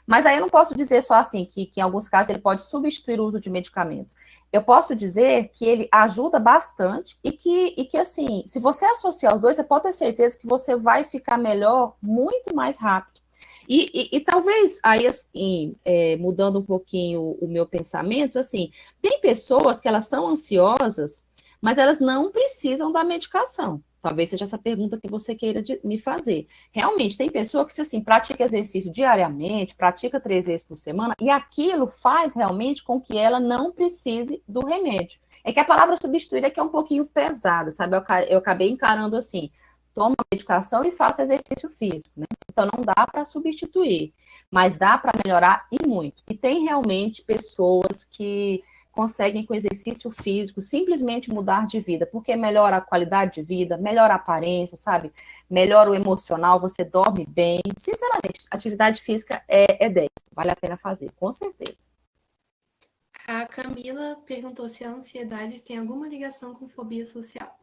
Mas aí eu não posso dizer só assim, que em alguns casos ele pode substituir o uso de medicamento. Eu posso dizer que ele ajuda bastante e que, assim, se você associar os dois, você pode ter certeza que você vai ficar melhor muito mais rápido. E talvez, aí, assim, mudando um pouquinho o meu pensamento, assim, tem pessoas que elas são ansiosas, mas elas não precisam da medicação. Talvez seja essa pergunta que você queira me fazer. Realmente, tem pessoa que, assim, pratica exercício diariamente, pratica 3 vezes por semana, e aquilo faz realmente com que ela não precise do remédio. É que a palavra substituir é que é um pouquinho pesada, sabe? Eu acabei encarando assim, toma medicação e faça exercício físico, né? Então, não dá para substituir, mas dá para melhorar e muito. E tem realmente pessoas que conseguem, com exercício físico, simplesmente mudar de vida, porque melhora a qualidade de vida, melhora a aparência, sabe? Melhora o emocional, você dorme bem. Sinceramente, atividade física é 10, vale a pena fazer, com certeza. A Camila perguntou se a ansiedade tem alguma ligação com fobia social.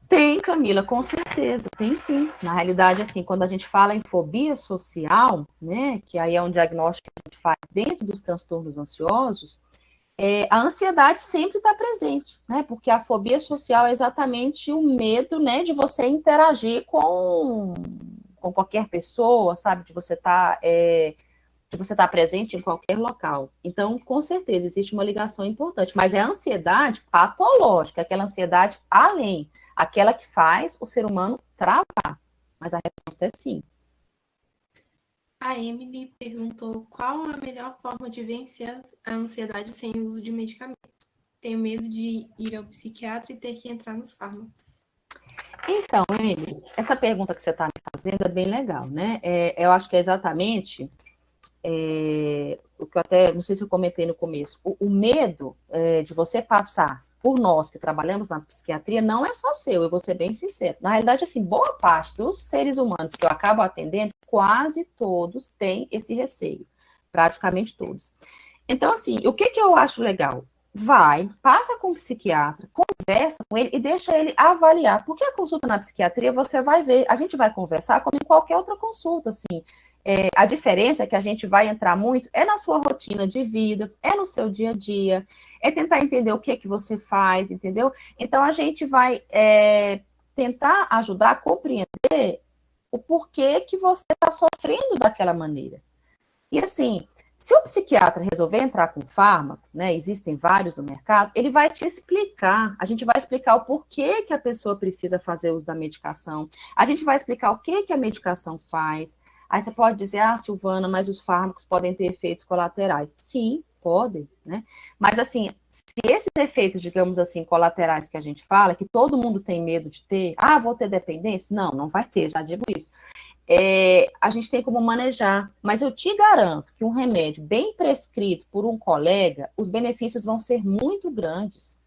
Tem, Camila, com certeza, tem sim. Na realidade, assim, quando a gente fala em fobia social, né, que aí é um diagnóstico que a gente faz dentro dos transtornos ansiosos, a ansiedade sempre está presente, né? Porque a fobia social é exatamente o medo, né, de você interagir com qualquer pessoa, sabe? De você estar presente em qualquer local. Então, com certeza, existe uma ligação importante, mas é a ansiedade patológica, aquela ansiedade além, aquela que faz o ser humano travar. Mas a resposta é sim. A Emily perguntou qual a melhor forma de vencer a ansiedade sem o uso de medicamento. Tenho medo de ir ao psiquiatra e ter que entrar nos fármacos. Então, Emily, essa pergunta que você está me fazendo é bem legal, né? Eu acho que é exatamente o que eu até, não sei se eu comentei no começo, o medo de você passar por nós que trabalhamos na psiquiatria não é só seu, eu vou ser bem sincero. Na realidade, assim, boa parte dos seres humanos que eu acabo atendendo, quase todos têm esse receio, praticamente todos. Então, assim, o que eu acho legal? Vai, passa com o psiquiatra, conversa com ele e deixa ele avaliar. Porque a consulta na psiquiatria, você vai ver, a gente vai conversar como em qualquer outra consulta, assim. A diferença é que a gente vai entrar muito é na sua rotina de vida, é no seu dia a dia, é tentar entender o que você faz, entendeu? Então, a gente vai tentar ajudar a compreender o porquê que você está sofrendo daquela maneira. E assim, se o psiquiatra resolver entrar com fármaco, né, existem vários no mercado, ele vai te explicar, a gente vai explicar o porquê que a pessoa precisa fazer uso da medicação, a gente vai explicar o que a medicação faz. Aí você pode dizer, Silvana, mas os fármacos podem ter efeitos colaterais. Sim, podem, né? Mas assim, se esses efeitos, digamos assim, colaterais que a gente fala, que todo mundo tem medo de ter, vou ter dependência? Não, não vai ter, já digo isso. A gente tem como manejar, mas eu te garanto que um remédio bem prescrito por um colega, os benefícios vão ser muito grandes,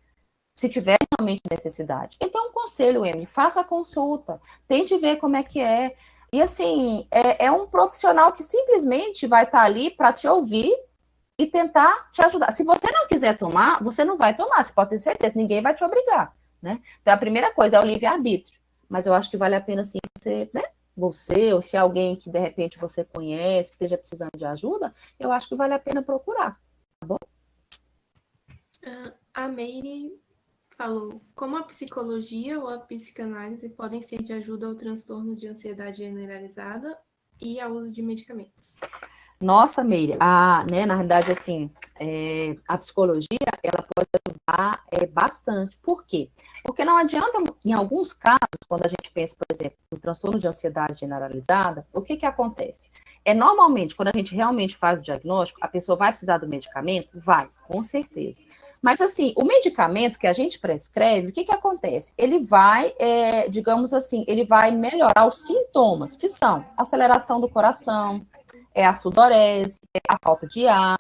se tiver realmente necessidade. Então, um conselho, Emily, faça a consulta, tente ver como é que é. E assim, é um profissional que simplesmente vai estar ali para te ouvir e tentar te ajudar. Se você não quiser tomar, você não vai tomar, você pode ter certeza, ninguém vai te obrigar, né? Então, a primeira coisa é o livre-arbítrio, mas eu acho que vale a pena, sim, você, né? Você, ou se alguém que de repente você conhece, que esteja precisando de ajuda, eu acho que vale a pena procurar, tá bom? A Meire falou, como a psicologia ou a psicanálise podem ser de ajuda ao transtorno de ansiedade generalizada e ao uso de medicamentos? Nossa, Meire, né, na realidade, assim, a psicologia, ela pode ajudar bastante. Por quê? Porque não adianta, em alguns casos, quando a gente pensa, por exemplo, no transtorno de ansiedade generalizada, o que acontece? Normalmente, quando a gente realmente faz o diagnóstico, a pessoa vai precisar do medicamento? Vai, com certeza. Mas, assim, o medicamento que a gente prescreve, o que acontece? Ele vai, digamos assim, ele vai melhorar os sintomas, que são aceleração do coração, a sudorese, a falta de ar,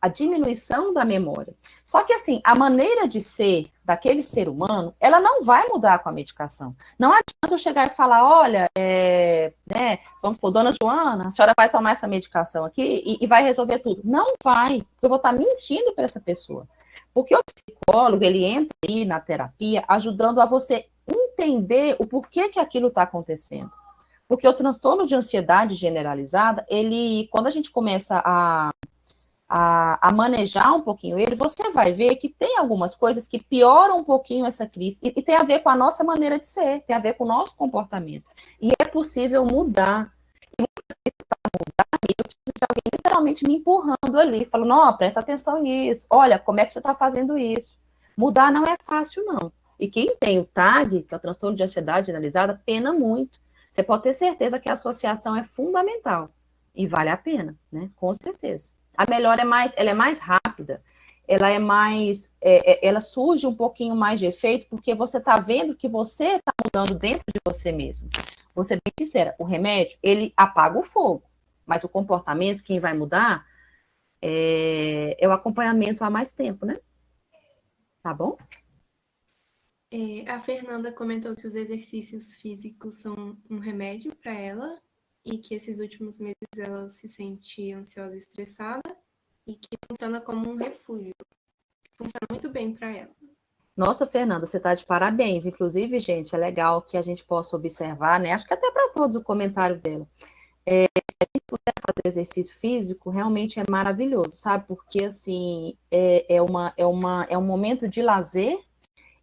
a diminuição da memória. Só que, assim, a maneira de ser daquele ser humano, ela não vai mudar com a medicação. Não adianta eu chegar e falar, olha, né, vamos supor, dona Joana, a senhora vai tomar essa medicação aqui e vai resolver tudo. Não vai, porque eu vou estar mentindo para essa pessoa. Porque o psicólogo, ele entra aí na terapia ajudando a você entender o porquê que aquilo está acontecendo. Porque o transtorno de ansiedade generalizada, ele, quando a gente começa a manejar um pouquinho ele, você vai ver que tem algumas coisas que pioram um pouquinho essa crise, e tem a ver com a nossa maneira de ser, tem a ver com o nosso comportamento. E é possível mudar. E muitas vezes, para mudar, eu preciso de alguém literalmente me empurrando ali, falando, ó, presta atenção nisso, olha, como é que você está fazendo isso? Mudar não é fácil, não. E quem tem o TAG, que é o transtorno de ansiedade generalizada, pena muito. Você pode ter certeza que a associação é fundamental e vale a pena, né? Com certeza. A melhora ela é mais rápida, ela é mais, ela surge um pouquinho mais de efeito porque você está vendo que você está mudando dentro de você mesmo. Vou ser bem sincera, o remédio, ele apaga o fogo, mas o comportamento, quem vai mudar, é o acompanhamento há mais tempo, né? Tá bom? A Fernanda comentou que os exercícios físicos são um remédio para ela e que esses últimos meses ela se sente ansiosa e estressada e que funciona como um refúgio. Funciona muito bem para ela. Nossa, Fernanda, você está de parabéns. Inclusive, gente, é legal que a gente possa observar, né? Acho que até para todos o comentário dela. Se a gente puder fazer exercício físico, realmente é maravilhoso, sabe? Porque, assim, é um momento de lazer,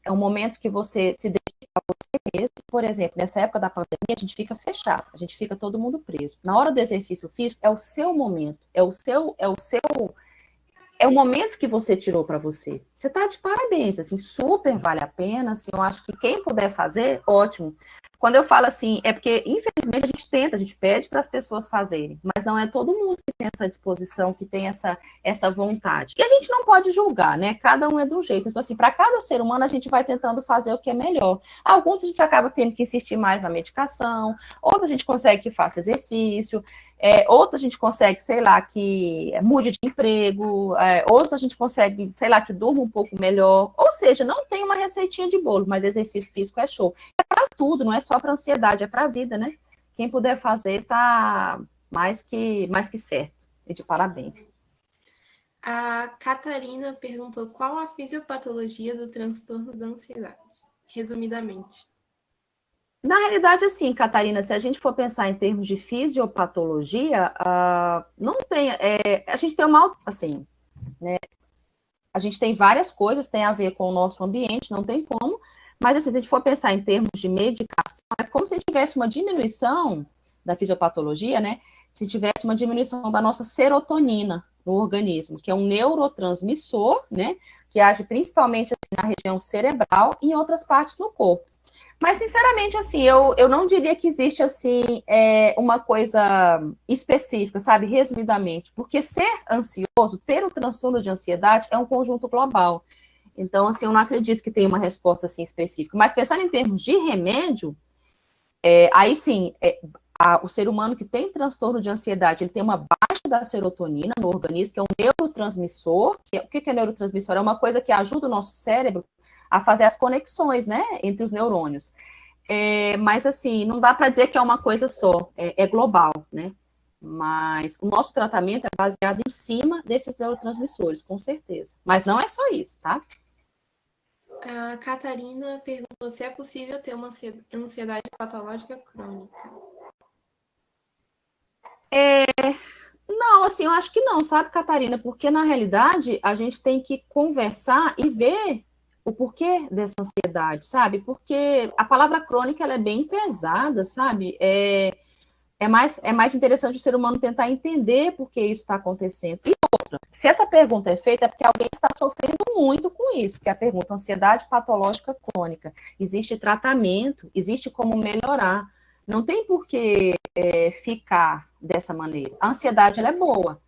é um momento que você se dedica a você mesmo. Por exemplo, nessa época da pandemia, a gente fica fechado, a gente fica todo mundo preso. Na hora do exercício físico, é o seu momento, é o momento que você tirou para você. Você está de parabéns, assim, super vale a pena, assim, eu acho que quem puder fazer, ótimo. Quando eu falo assim, é porque, infelizmente, a gente tenta, a gente pede para as pessoas fazerem, mas não é todo mundo que tem essa disposição, que tem essa vontade. E a gente não pode julgar, né? Cada um é de um jeito. Então, assim, para cada ser humano, a gente vai tentando fazer o que é melhor. Alguns a gente acaba tendo que insistir mais na medicação, outros a gente consegue que faça exercício, outros a gente consegue, sei lá, que mude de emprego, outros a gente consegue, sei lá, que durma um pouco melhor. Ou seja, não tem uma receitinha de bolo, mas exercício físico é show. É para tudo, não é só para ansiedade, é para a vida, né? Quem puder fazer tá mais que certo. E de parabéns. A Catarina perguntou qual a fisiopatologia do transtorno da ansiedade, resumidamente. Na realidade, assim, Catarina, se a gente for pensar em termos de fisiopatologia, não tem. A gente tem uma, assim, né? A gente tem várias coisas, tem a ver com o nosso ambiente, não tem como. Mas, assim, se a gente for pensar em termos de medicação, é como se tivesse uma diminuição da fisiopatologia, né? Se tivesse uma diminuição da nossa serotonina no organismo, que é um neurotransmissor, né? Que age principalmente assim, na região cerebral e em outras partes do corpo. Mas, sinceramente, assim, eu não diria que existe, assim, uma coisa específica, sabe, resumidamente, porque ser ansioso, ter o transtorno de ansiedade é um conjunto global. Então, assim, eu não acredito que tenha uma resposta, assim, específica. Mas, pensando em termos de remédio, aí sim, o ser humano que tem transtorno de ansiedade, ele tem uma baixa da serotonina no organismo, que é um neurotransmissor. O que é neurotransmissor? É uma coisa que ajuda o nosso cérebro a fazer as conexões, né, entre os neurônios. Mas, assim, não dá para dizer que é uma coisa só, é global, né? Mas o nosso tratamento é baseado em cima desses neurotransmissores, com certeza. Mas não é só isso, tá? A Catarina perguntou se é possível ter uma ansiedade patológica crônica. Não, assim, eu acho que não, sabe, Catarina? Porque, na realidade, a gente tem que conversar e ver o porquê dessa ansiedade, sabe? Porque a palavra crônica, ela é bem pesada, sabe? É mais interessante o ser humano tentar entender por que isso está acontecendo. E outra, se essa pergunta é feita, é porque alguém está sofrendo muito com isso, porque a pergunta ansiedade patológica crônica, existe tratamento, existe como melhorar. Não tem por que ficar dessa maneira. A ansiedade, ela é boa,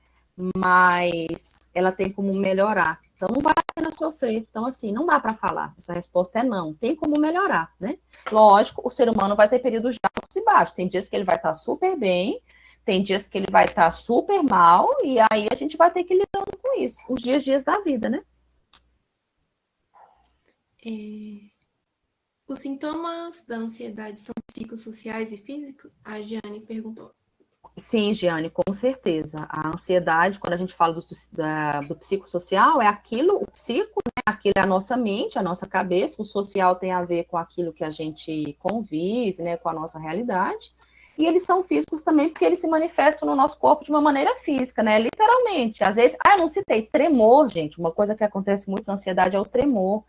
mas ela tem como melhorar. Então, não vale a pena sofrer. Então, assim, não dá para falar. Essa resposta é não. Tem como melhorar, né? Lógico, o ser humano vai ter períodos de altos e baixos. Tem dias que ele vai estar super bem, Tem dias que ele vai estar super mal e aí a gente vai ter que ir lidando com isso. Os dias da vida, né? Os sintomas da ansiedade são psicossociais e físicos? A Giane perguntou. Sim, Giane, com certeza. A ansiedade, quando a gente fala do psicossocial, é aquilo, o psico, né? Aquilo é a nossa mente, a nossa cabeça. O social tem a ver com aquilo que a gente convive, né? Com a nossa realidade. E eles são físicos também, porque eles se manifestam no nosso corpo de uma maneira física, né? Literalmente. Às vezes, eu não citei, tremor, gente. Uma coisa que acontece muito na ansiedade é o tremor.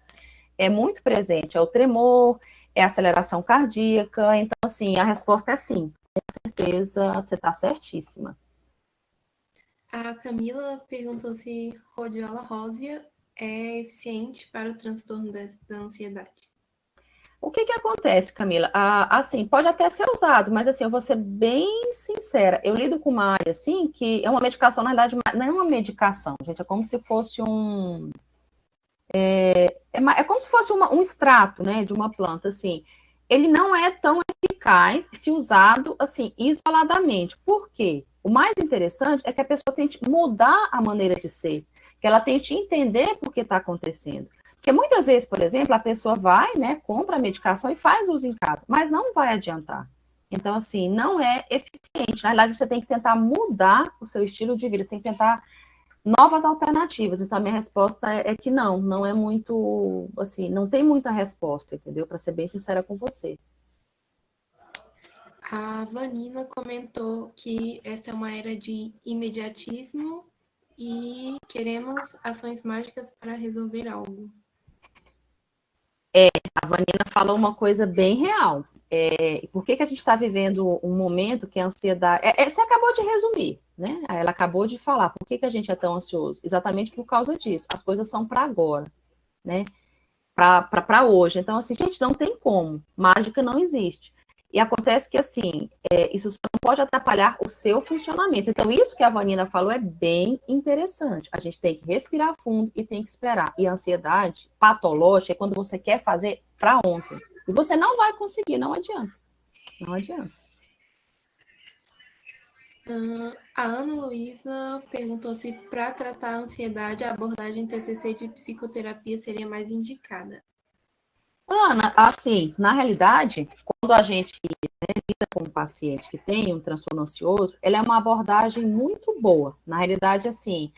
É muito presente, é o tremor, é a aceleração cardíaca. Então, assim, a resposta é sim. Com certeza, você está certíssima. A Camila perguntou se rhodiola rósea é eficiente para o transtorno da ansiedade. O que acontece, Camila? Assim, pode até ser usado, mas assim, eu vou ser bem sincera. Eu lido com uma área, assim, que é uma medicação, na verdade, não é uma medicação, gente, é como se fosse é como se fosse um extrato, né, de uma planta, assim. Ele não é tão eficaz se usado, assim, isoladamente. Por quê? O mais interessante é que a pessoa tente mudar a maneira de ser, que ela tente entender por que está acontecendo. Porque muitas vezes, por exemplo, a pessoa vai, né, compra a medicação e faz uso em casa, mas não vai adiantar. Então, assim, não é eficiente. Na verdade, você tem que tentar mudar o seu estilo de vida, tem que tentar novas alternativas. Então, a minha resposta é que não é muito, assim, não tem muita resposta, entendeu? Para ser bem sincera com você. A Vanina comentou que essa é uma era de imediatismo e queremos ações mágicas para resolver algo. A Vanina falou uma coisa bem real. Por que a gente está vivendo um momento que a ansiedade... você acabou de resumir, né? Ela acabou de falar. Por que a gente é tão ansioso? Exatamente por causa disso. As coisas são para agora, né? Para hoje. Então, assim, gente, não tem como. Mágica não existe. E acontece que, assim, isso só não pode atrapalhar o seu funcionamento. Então, isso que a Vanina falou é bem interessante. A gente tem que respirar fundo e tem que esperar. E a ansiedade patológica é quando você quer fazer para ontem. E você não vai conseguir, não adianta. Não adianta. A Ana Luísa perguntou se para tratar a ansiedade a abordagem TCC de psicoterapia seria mais indicada. Ana, assim, na realidade, quando a gente lida com um paciente que tem um transtorno ansioso, ela é uma abordagem muito boa. Na realidade, assim,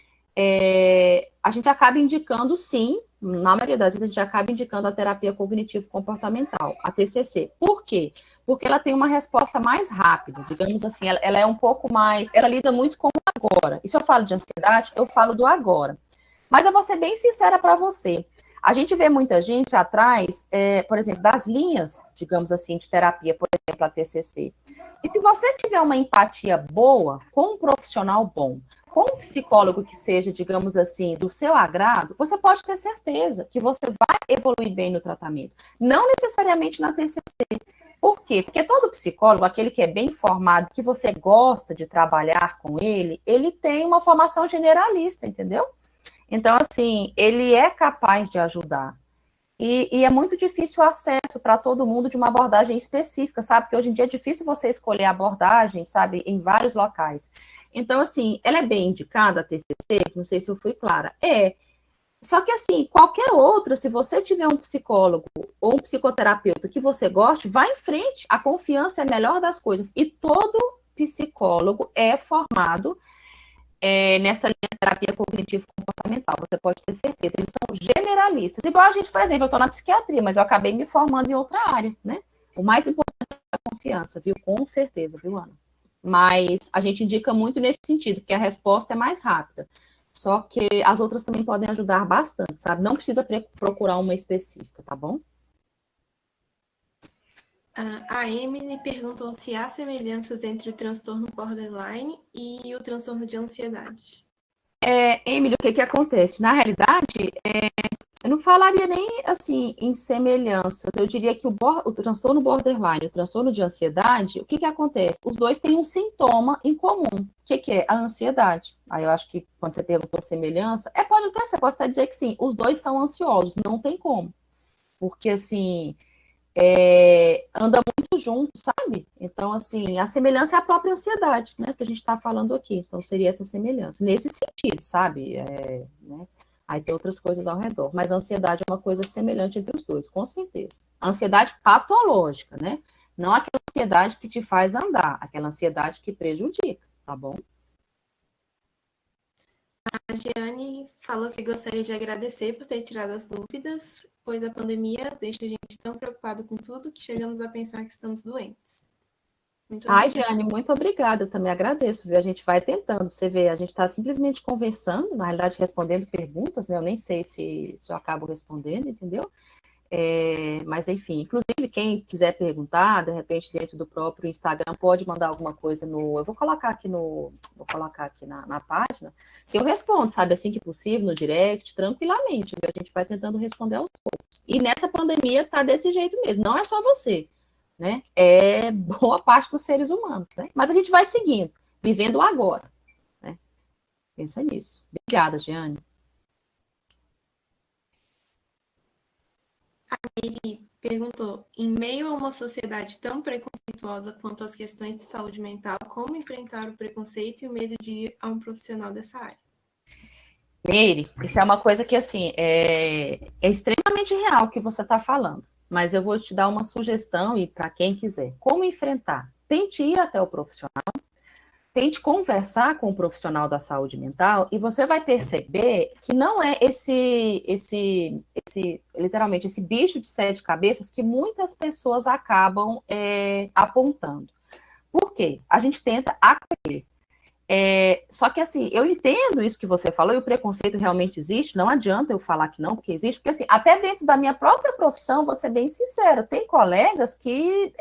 a gente acaba indicando, sim, na maioria das vezes, a gente acaba indicando a terapia cognitivo-comportamental, a TCC. Por quê? Porque ela tem uma resposta mais rápida, digamos assim, ela é um pouco mais, ela lida muito com o agora. E se eu falo de ansiedade, eu falo do agora. Mas eu vou ser bem sincera para você. A gente vê muita gente atrás, por exemplo, das linhas, digamos assim, de terapia, por exemplo, a TCC. E se você tiver uma empatia boa, com um profissional bom, com um psicólogo que seja, digamos assim, do seu agrado, você pode ter certeza que você vai evoluir bem no tratamento. Não necessariamente na TCC. Por quê? Porque todo psicólogo, aquele que é bem formado, que você gosta de trabalhar com ele tem uma formação generalista, entendeu? Então, assim, ele é capaz de ajudar. E é muito difícil o acesso para todo mundo de uma abordagem específica, sabe? Porque hoje em dia é difícil você escolher a abordagem, sabe, em vários locais. Então, assim, ela é bem indicada, a TCC, não sei se eu fui clara. Só que, assim, qualquer outra, se você tiver um psicólogo ou um psicoterapeuta que você goste, vá em frente. A confiança é a melhor das coisas. E todo psicólogo é formado nessa linha de terapia cognitivo-comportamental, você pode ter certeza, eles são generalistas. Igual a gente, por exemplo, eu estou na psiquiatria, mas eu acabei me formando em outra área, né? O mais importante é a confiança, viu? Com certeza, viu, Ana? Mas a gente indica muito nesse sentido, que a resposta é mais rápida. Só que as outras também podem ajudar bastante, sabe? Não precisa procurar uma específica, tá bom? A Emily perguntou se há semelhanças entre o transtorno borderline e o transtorno de ansiedade. Emily, o que acontece? Na realidade, eu não falaria nem assim em semelhanças. Eu diria que o transtorno borderline, o transtorno de ansiedade, o que acontece? Os dois têm um sintoma em comum. O que é? A ansiedade. Aí eu acho que quando você perguntou semelhança, você pode até dizer que sim, os dois são ansiosos, não tem como. Porque assim, anda muito junto, sabe? Então, assim, a semelhança é a própria ansiedade, né, que a gente está falando aqui. Então, seria essa semelhança, nesse sentido, sabe? Né? Aí tem outras coisas ao redor, mas a ansiedade é uma coisa semelhante entre os dois, com certeza. A ansiedade patológica, né? Não aquela ansiedade que te faz andar, aquela ansiedade que prejudica, tá bom? A Giane falou que gostaria de agradecer por ter tirado as dúvidas, pois a pandemia deixa a gente tão preocupado com tudo que chegamos a pensar que estamos doentes. Muito Ai, obrigada. Giane, muito obrigada. Eu também agradeço, viu? A gente vai tentando, você vê, a gente está simplesmente conversando, na realidade, respondendo perguntas, né? Eu nem sei se eu acabo respondendo, entendeu? Mas, enfim, inclusive, quem quiser perguntar, de repente, dentro do próprio Instagram, pode mandar alguma coisa no. Eu vou colocar aqui na página, que eu respondo, sabe, assim que possível, no direct, tranquilamente. Viu? A gente vai tentando responder aos poucos. E nessa pandemia tá desse jeito mesmo, não é só você, né? É boa parte dos seres humanos, né? Mas a gente vai seguindo, vivendo o agora, né? Pensa nisso. Obrigada, Giane. Ele perguntou: em meio a uma sociedade tão preconceituosa quanto às questões de saúde mental, como enfrentar o preconceito e o medo de ir a um profissional dessa área? Meire, isso é uma coisa que, assim, é extremamente real que você está falando. Mas eu vou te dar uma sugestão e para quem quiser. Como enfrentar? Tente ir até o profissional, tente conversar com o profissional da saúde mental e você vai perceber que não é literalmente, esse bicho de sete cabeças que muitas pessoas acabam apontando. Por quê? A gente tenta acolher. Só que, assim, eu entendo isso que você falou, e o preconceito realmente existe, não adianta eu falar que não, porque existe, porque, assim, até dentro da minha própria profissão, vou ser bem sincera, tem colegas que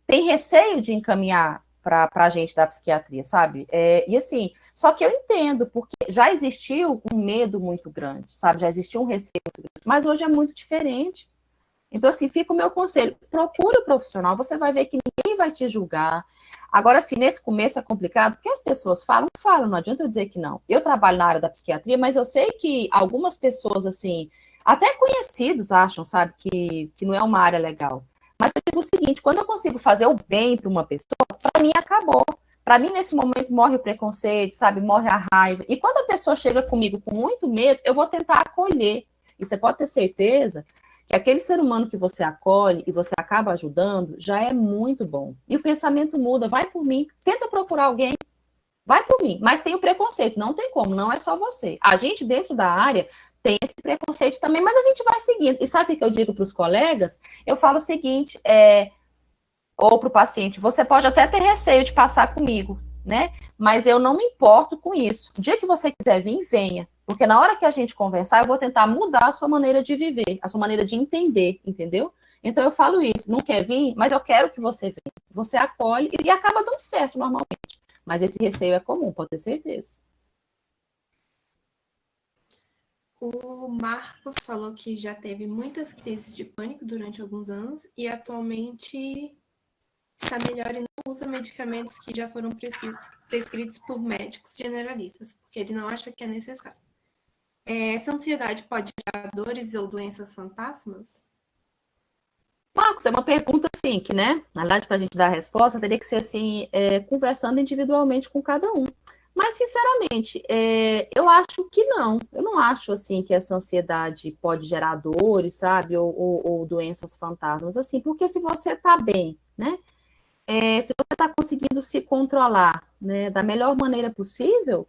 têm receio de encaminhar para a gente da psiquiatria, sabe? E, assim, só que eu entendo, porque já existiu um medo muito grande, sabe? Já existiu um receio muito grande, mas hoje é muito diferente. Então, assim, fica o meu conselho, procure o profissional, você vai ver que ninguém vai te julgar. Agora, assim, nesse começo é complicado, porque as pessoas falam, não adianta eu dizer que não. Eu trabalho na área da psiquiatria, mas eu sei que algumas pessoas, assim, até conhecidos acham, sabe, que não é uma área legal. Mas eu digo o seguinte, quando eu consigo fazer o bem para uma pessoa, para mim acabou. Para mim, nesse momento, morre o preconceito, sabe, morre a raiva. E quando a pessoa chega comigo com muito medo, eu vou tentar acolher. E você pode ter certeza que aquele ser humano que você acolhe e você acaba ajudando já é muito bom. E o pensamento muda, vai por mim, tenta procurar alguém, vai por mim. Mas tem o preconceito, não tem como, não é só você. A gente dentro da área tem esse preconceito também, mas a gente vai seguindo. E sabe o que eu digo para os colegas? Eu falo o seguinte, ou para o paciente, você pode até ter receio de passar comigo, né? Mas eu não me importo com isso. O dia que você quiser vir, venha. Porque na hora que a gente conversar, eu vou tentar mudar a sua maneira de viver, a sua maneira de entender, entendeu? Então eu falo isso, não quer vir, mas eu quero que você venha. Você acolhe e acaba dando certo normalmente. Mas esse receio é comum, pode ter certeza. O Marcos falou que já teve muitas crises de pânico durante alguns anos e atualmente está melhor e não usa medicamentos que já foram prescritos por médicos generalistas, porque ele não acha que é necessário. Essa ansiedade pode gerar dores ou doenças fantasmas? Marcos, é uma pergunta assim, que, né, na verdade, para a gente dar a resposta, teria que ser assim, conversando individualmente com cada um. Mas, sinceramente, eu acho que não. Eu não acho, assim, que essa ansiedade pode gerar dores, sabe, ou doenças fantasmas, assim, porque se você está bem, né, se você está conseguindo se controlar, né, da melhor maneira possível,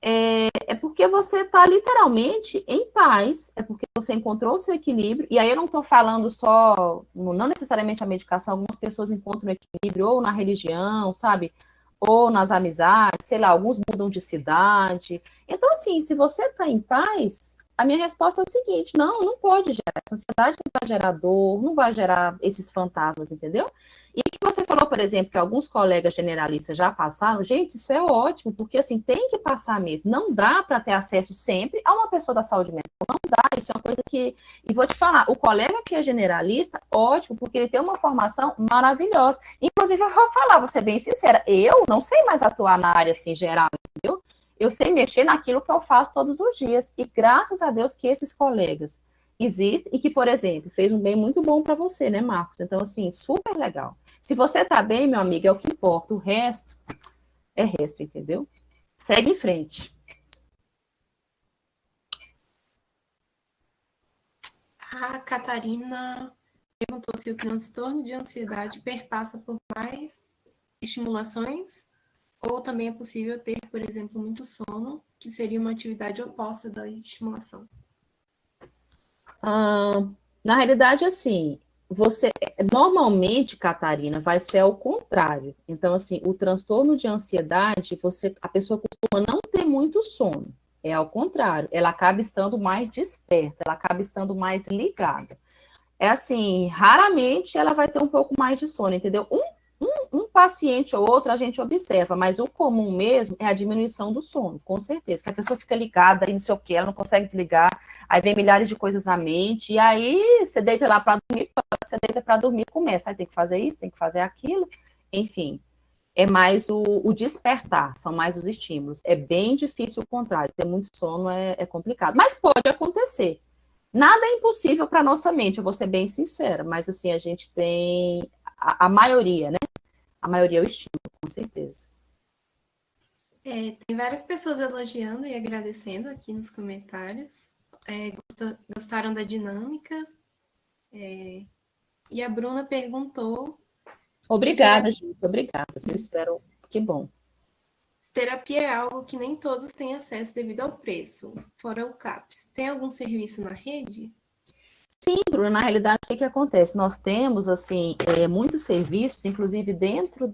é porque você está literalmente em paz, é porque você encontrou o seu equilíbrio, e aí eu não estou falando só, não necessariamente a medicação, algumas pessoas encontram equilíbrio ou na religião, sabe? Ou nas amizades, sei lá, alguns mudam de cidade. Então, assim, se você está em paz, a minha resposta é o seguinte: não, não pode gerar. Essa ansiedade não vai gerar dor, não vai gerar esses fantasmas, entendeu? E que você falou, por exemplo, que alguns colegas generalistas já passaram, gente, isso é ótimo, porque assim, tem que passar mesmo. Não dá para ter acesso sempre a uma pessoa da saúde mental. Não dá, isso é uma coisa que. E vou te falar, o colega que é generalista, ótimo, porque ele tem uma formação maravilhosa. Inclusive, eu vou falar, vou ser bem sincera, eu não sei mais atuar na área assim geral, entendeu? Eu sei mexer naquilo que eu faço todos os dias. E graças a Deus que esses colegas existem e que, por exemplo, fez um bem muito bom para você, né, Marcos? Então, assim, super legal. Se você tá bem, meu amigo, é o que importa. O resto é resto, entendeu? Segue em frente. A Catarina perguntou se o transtorno de ansiedade perpassa por mais estimulações ou também é possível ter, por exemplo, muito sono, que seria uma atividade oposta da estimulação. Na realidade, assim, você normalmente, Catarina, vai ser ao contrário. Então, assim, o transtorno de ansiedade, a pessoa costuma não ter muito sono. É ao contrário, ela acaba estando mais desperta, ela acaba estando mais ligada. É assim, raramente ela vai ter um pouco mais de sono, entendeu? Um paciente ou outro a gente observa, mas o comum mesmo é a diminuição do sono, com certeza. Que a pessoa fica ligada aí não sei o que, ela não consegue desligar, aí vem milhares de coisas na mente, e aí você deita lá para dormir, você deita para dormir, começa, aí tem que fazer isso, tem que fazer aquilo, enfim. É mais o despertar, são mais os estímulos. É bem difícil o contrário, ter muito sono é complicado, mas pode acontecer. Nada é impossível para nossa mente, eu vou ser bem sincera, mas assim, a gente tem a maioria, né? A maioria é o estímulo, com certeza. Tem várias pessoas elogiando e agradecendo aqui nos comentários. Gostaram da dinâmica. E a Bruna perguntou Obrigada, gente. Obrigada. Eu espero que bom. se terapia é algo que nem todos têm acesso devido ao preço, fora o CAPS. Tem algum serviço na rede? Sim, Bruno, na realidade, o que acontece? Nós temos, assim, muitos serviços, inclusive dentro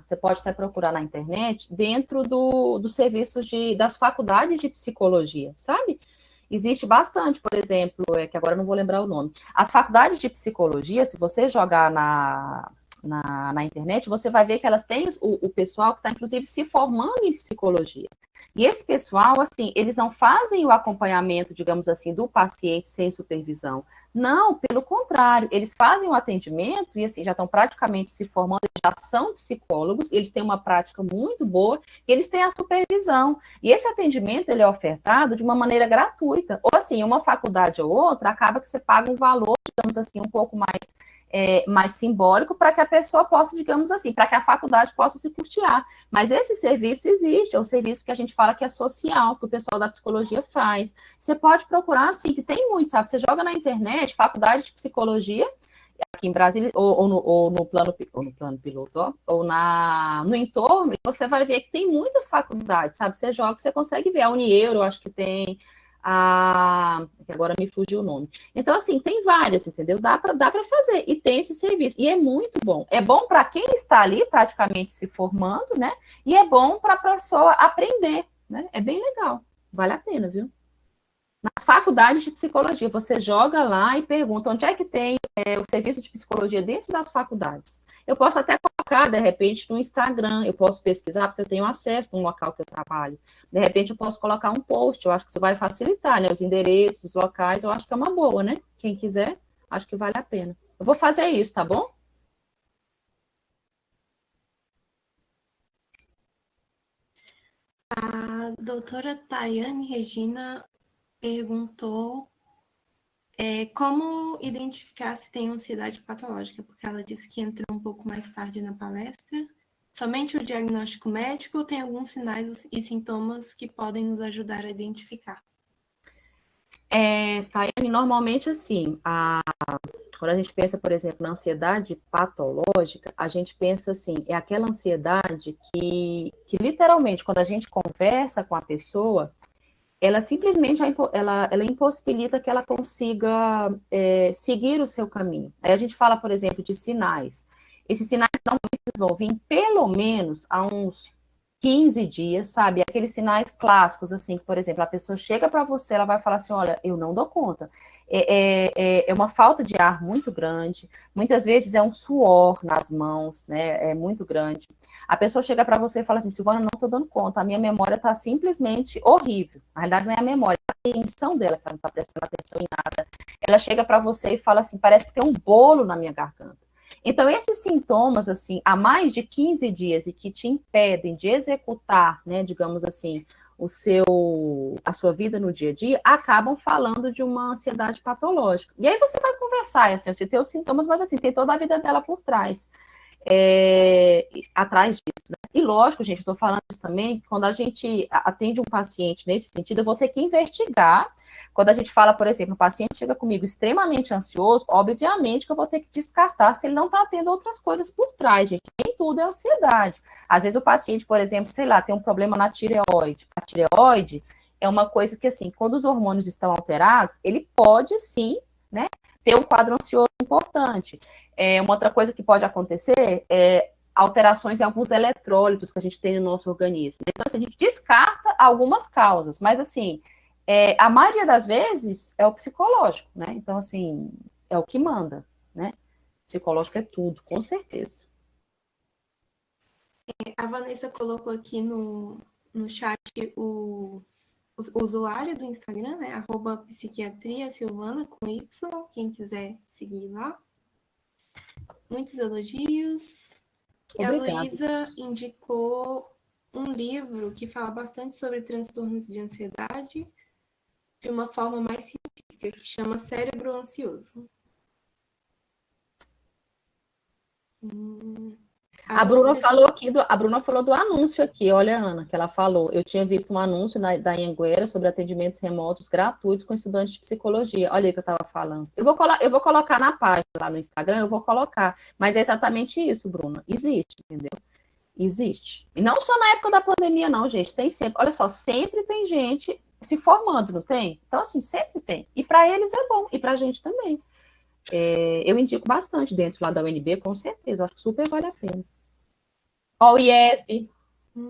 você pode até procurar na internet, dentro dos serviços das faculdades de psicologia, sabe? Existe bastante, por exemplo, que agora eu não vou lembrar o nome. As faculdades de psicologia, se você jogar na internet, você vai ver que elas têm o pessoal que está, inclusive, se formando em psicologia. E esse pessoal, assim, eles não fazem o acompanhamento, digamos assim, do paciente sem supervisão. Não, pelo contrário, eles fazem o atendimento e, assim, já estão praticamente se formando, já são psicólogos, eles têm uma prática muito boa e eles têm a supervisão. E esse atendimento, ele é ofertado de uma maneira gratuita. Ou, assim, uma faculdade ou outra, acaba que você paga um valor, digamos assim, um pouco mais simbólico para que a pessoa possa, digamos assim, para que a faculdade possa se custear. Mas esse serviço existe, é o serviço que a gente fala que é social, que o pessoal da psicologia faz. Você pode procurar, assim, que tem muito, sabe? Você joga na internet, faculdade de psicologia, aqui em Brasília, ou no plano piloto, ó, ou no entorno, você vai ver que tem muitas faculdades, sabe? Você joga, você consegue ver. A Unieuro, eu acho que tem, que agora me fugiu o nome. Então, assim, tem várias, entendeu? Dá para fazer, e tem esse serviço, e é muito bom. É bom para quem está ali praticamente se formando, né? E é bom para a pessoa aprender, né? É bem legal, vale a pena, viu? Nas faculdades de psicologia, você joga lá e pergunta onde é que tem o serviço de psicologia dentro das faculdades. Eu posso até colocar, de repente, no Instagram, eu posso pesquisar, porque eu tenho acesso no local que eu trabalho. De repente, eu posso colocar um post, eu acho que isso vai facilitar, né? Os endereços, os locais, eu acho que é uma boa, né? Quem quiser, acho que vale a pena. Eu vou fazer isso, tá bom? A doutora Tayane Regina perguntou como identificar se tem ansiedade patológica, porque ela disse que entrou um pouco mais tarde na palestra. Somente o diagnóstico médico ou tem alguns sinais e sintomas que podem nos ajudar a identificar? Tayane, normalmente assim, quando a gente pensa, por exemplo, na ansiedade patológica, a gente pensa assim, é aquela ansiedade que literalmente, quando a gente conversa com a pessoa, ela simplesmente ela impossibilita que ela consiga seguir o seu caminho. Aí a gente fala, por exemplo, de sinais. Esses sinais normalmente vão vir pelo menos há uns 15 dias, sabe? Aqueles sinais clássicos, assim, que, por exemplo, a pessoa chega para você, ela vai falar assim, olha, eu não dou conta. É uma falta de ar muito grande, muitas vezes é um suor nas mãos, né? É muito grande. A pessoa chega para você e fala assim, Silvana, não estou dando conta, a minha memória está simplesmente horrível. Na realidade, não é a memória, é a atenção dela, que ela não está prestando atenção em nada. Ela chega para você e fala assim, parece que tem um bolo na minha garganta. Então, esses sintomas, assim, há mais de 15 dias e que te impedem de executar, né, digamos assim, a sua vida no dia a dia, acabam falando de uma ansiedade patológica. E aí você vai conversar, assim, eu citei os sintomas, mas assim, tem toda a vida dela por trás. Atrás disso, né? E lógico, gente, estou falando isso também, quando a gente atende um paciente nesse sentido, eu vou ter que investigar. Quando a gente fala, por exemplo, o paciente chega comigo extremamente ansioso, obviamente que eu vou ter que descartar se ele não está tendo outras coisas por trás, gente. Nem tudo é ansiedade. Às vezes o paciente, por exemplo, sei lá, tem um problema na tireoide. A tireoide é uma coisa que, assim, quando os hormônios estão alterados, ele pode sim, né, ter um quadro ansioso importante. Uma outra coisa que pode acontecer é alterações em alguns eletrólitos que a gente tem no nosso organismo. Então, assim, a gente descarta algumas causas, mas, assim, a maioria das vezes é o psicológico, né? Então, assim, é o que manda, né? Psicológico é tudo, com certeza. A Vanessa colocou aqui no chat o usuário do Instagram, né? @psiquiatriasilvana com Y, quem quiser seguir lá. Muitos elogios. E a Luísa indicou um livro que fala bastante sobre transtornos de ansiedade de uma forma mais científica, que chama Cérebro Ansioso. A Bruna falou do anúncio aqui, olha, Ana, que ela falou. Eu tinha visto um anúncio da Anhanguera sobre atendimentos remotos gratuitos com estudantes de psicologia. Olha aí que eu estava falando. Eu vou colocar na página lá no Instagram, eu vou colocar. Mas é exatamente isso, Bruna. Existe, entendeu? Existe. E não só na época da pandemia, não, gente. Tem sempre. Olha só, sempre tem gente se formando, não tem? Então, assim, sempre tem. E para eles é bom, e para a gente também. Eu indico bastante dentro lá da UNB, com certeza. Eu acho que super vale a pena. Ó, o IESB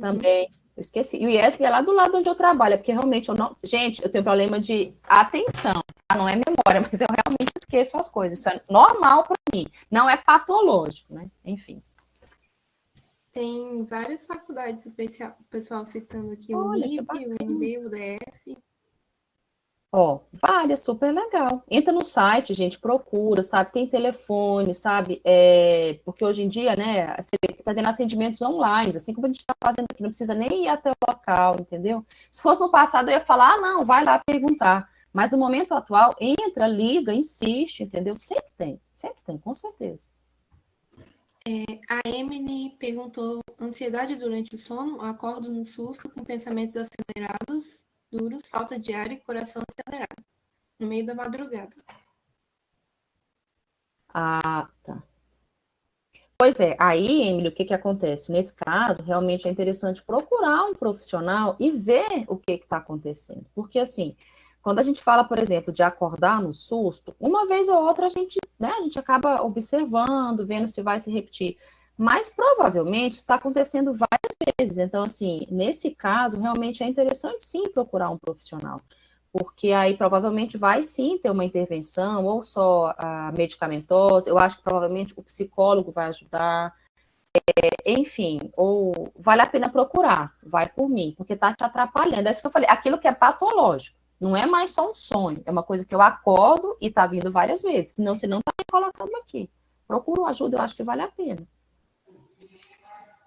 também. Eu esqueci. E o IESB é lá do lado onde eu trabalho, porque realmente eu não. Gente, eu tenho problema de atenção. Tá? Não é memória, mas eu realmente esqueço as coisas. Isso é normal para mim. Não é patológico, né? Enfim. Tem várias faculdades, o pessoal citando aqui o MIP, o UNB, o DF. Ó, várias, super legal. Entra no site, gente, procura, sabe? Tem telefone, sabe? Porque hoje em dia, né, você está tendo atendimentos online, assim como a gente está fazendo aqui, não precisa nem ir até o local, entendeu? Se fosse no passado, eu ia falar, não, vai lá perguntar. Mas no momento atual, entra, liga, insiste, entendeu? Sempre tem, com certeza. A Emily perguntou: ansiedade durante o sono? Acordo no susto com pensamentos acelerados, duros, falta de ar e coração acelerado, no meio da madrugada. Ah, tá. Pois é, aí, Emily, o que acontece? Nesse caso, realmente é interessante procurar um profissional e ver o que está acontecendo. Porque, assim, quando a gente fala, por exemplo, de acordar no susto, uma vez ou outra a gente acaba observando, vendo se vai se repetir. Mas provavelmente está acontecendo várias vezes. Então, assim, nesse caso, realmente é interessante sim procurar um profissional. Porque aí provavelmente vai sim ter uma intervenção, ou só medicamentosa, eu acho que provavelmente o psicólogo vai ajudar, enfim, ou vale a pena procurar, vai por mim, porque está te atrapalhando. É isso que eu falei, aquilo que é patológico. Não é mais só um sonho, é uma coisa que eu acordo e está vindo várias vezes, senão você não está me colocando aqui. Procura ajuda, eu acho que vale a pena.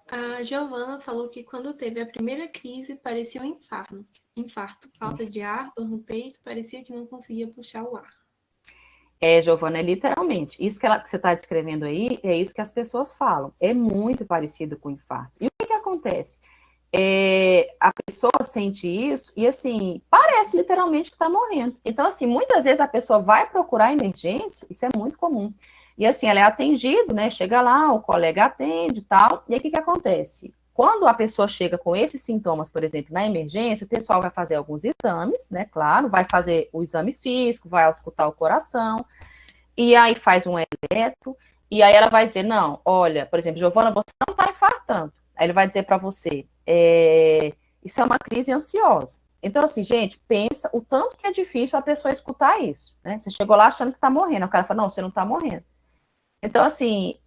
A Giovana falou que quando teve a primeira crise parecia um infarto, falta de ar, dor no peito, parecia que não conseguia puxar o ar. Giovana, é literalmente, isso que você está descrevendo aí, é isso que as pessoas falam, é muito parecido com infarto. E o que acontece? A pessoa sente isso e, assim, parece literalmente que está morrendo. Então, assim, muitas vezes a pessoa vai procurar emergência, isso é muito comum. E, assim, ela é atendida, né? Chega lá, o colega atende e tal. E aí, o que acontece? Quando a pessoa chega com esses sintomas, por exemplo, na emergência, o pessoal vai fazer alguns exames, né? Claro, vai fazer o exame físico, vai auscultar o coração, e aí faz um eletro, e aí ela vai dizer, não, olha, por exemplo, Giovana, você não está infartando. Aí ele vai dizer para você, isso é uma crise ansiosa. Então, assim, gente, pensa o tanto que é difícil a pessoa escutar isso, né? Você chegou lá achando que está morrendo, o cara fala, não, você não está morrendo. Então, assim,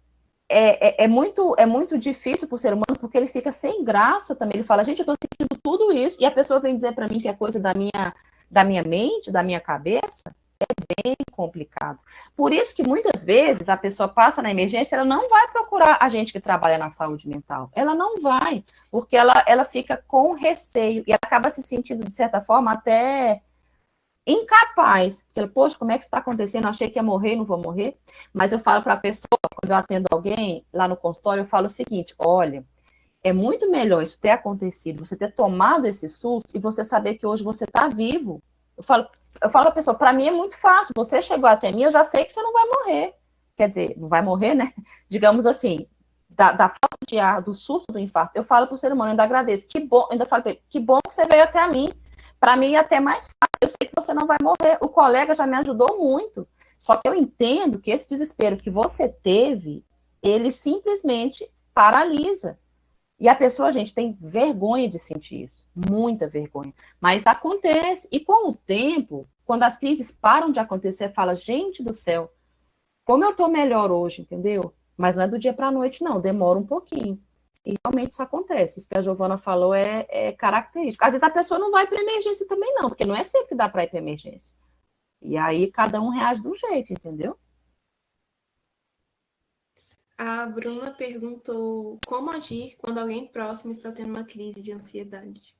é muito difícil para o ser humano, porque ele fica sem graça também. Ele fala, gente, eu estou sentindo tudo isso, e a pessoa vem dizer para mim que é coisa da minha mente, da minha cabeça. bem complicado. Por isso que muitas vezes a pessoa passa na emergência, ela não vai procurar a gente que trabalha na saúde mental. Ela não vai, porque ela fica com receio e acaba se sentindo, de certa forma, até incapaz. Porque, poxa, como é que isso está acontecendo? Eu achei que ia morrer, não vou morrer. Mas eu falo para a pessoa, quando eu atendo alguém lá no consultório, eu falo o seguinte: olha, é muito melhor isso ter acontecido, você ter tomado esse susto e você saber que hoje você está vivo. Eu falo para a pessoa, para mim é muito fácil, você chegou até mim, eu já sei que você não vai morrer. Quer dizer, não vai morrer, né? Digamos assim, da falta de ar, do susto do infarto. Eu falo para o ser humano, eu ainda agradeço. Que bom, ainda falo para ele, que bom que você veio até mim. Para mim é até mais fácil, eu sei que você não vai morrer. O colega já me ajudou muito. Só que eu entendo que esse desespero que você teve, ele simplesmente paralisa. E a pessoa, gente, tem vergonha de sentir isso, muita vergonha. Mas acontece. E com o tempo, quando as crises param de acontecer, fala, gente do céu, como eu tô melhor hoje, entendeu? Mas não é do dia para a noite, não, demora um pouquinho. E realmente isso acontece. Isso que a Giovana falou é característico. Às vezes a pessoa não vai para emergência também, não, porque não é sempre que dá para ir para emergência. E aí cada um reage de um jeito, entendeu? A Bruna perguntou como agir quando alguém próximo está tendo uma crise de ansiedade.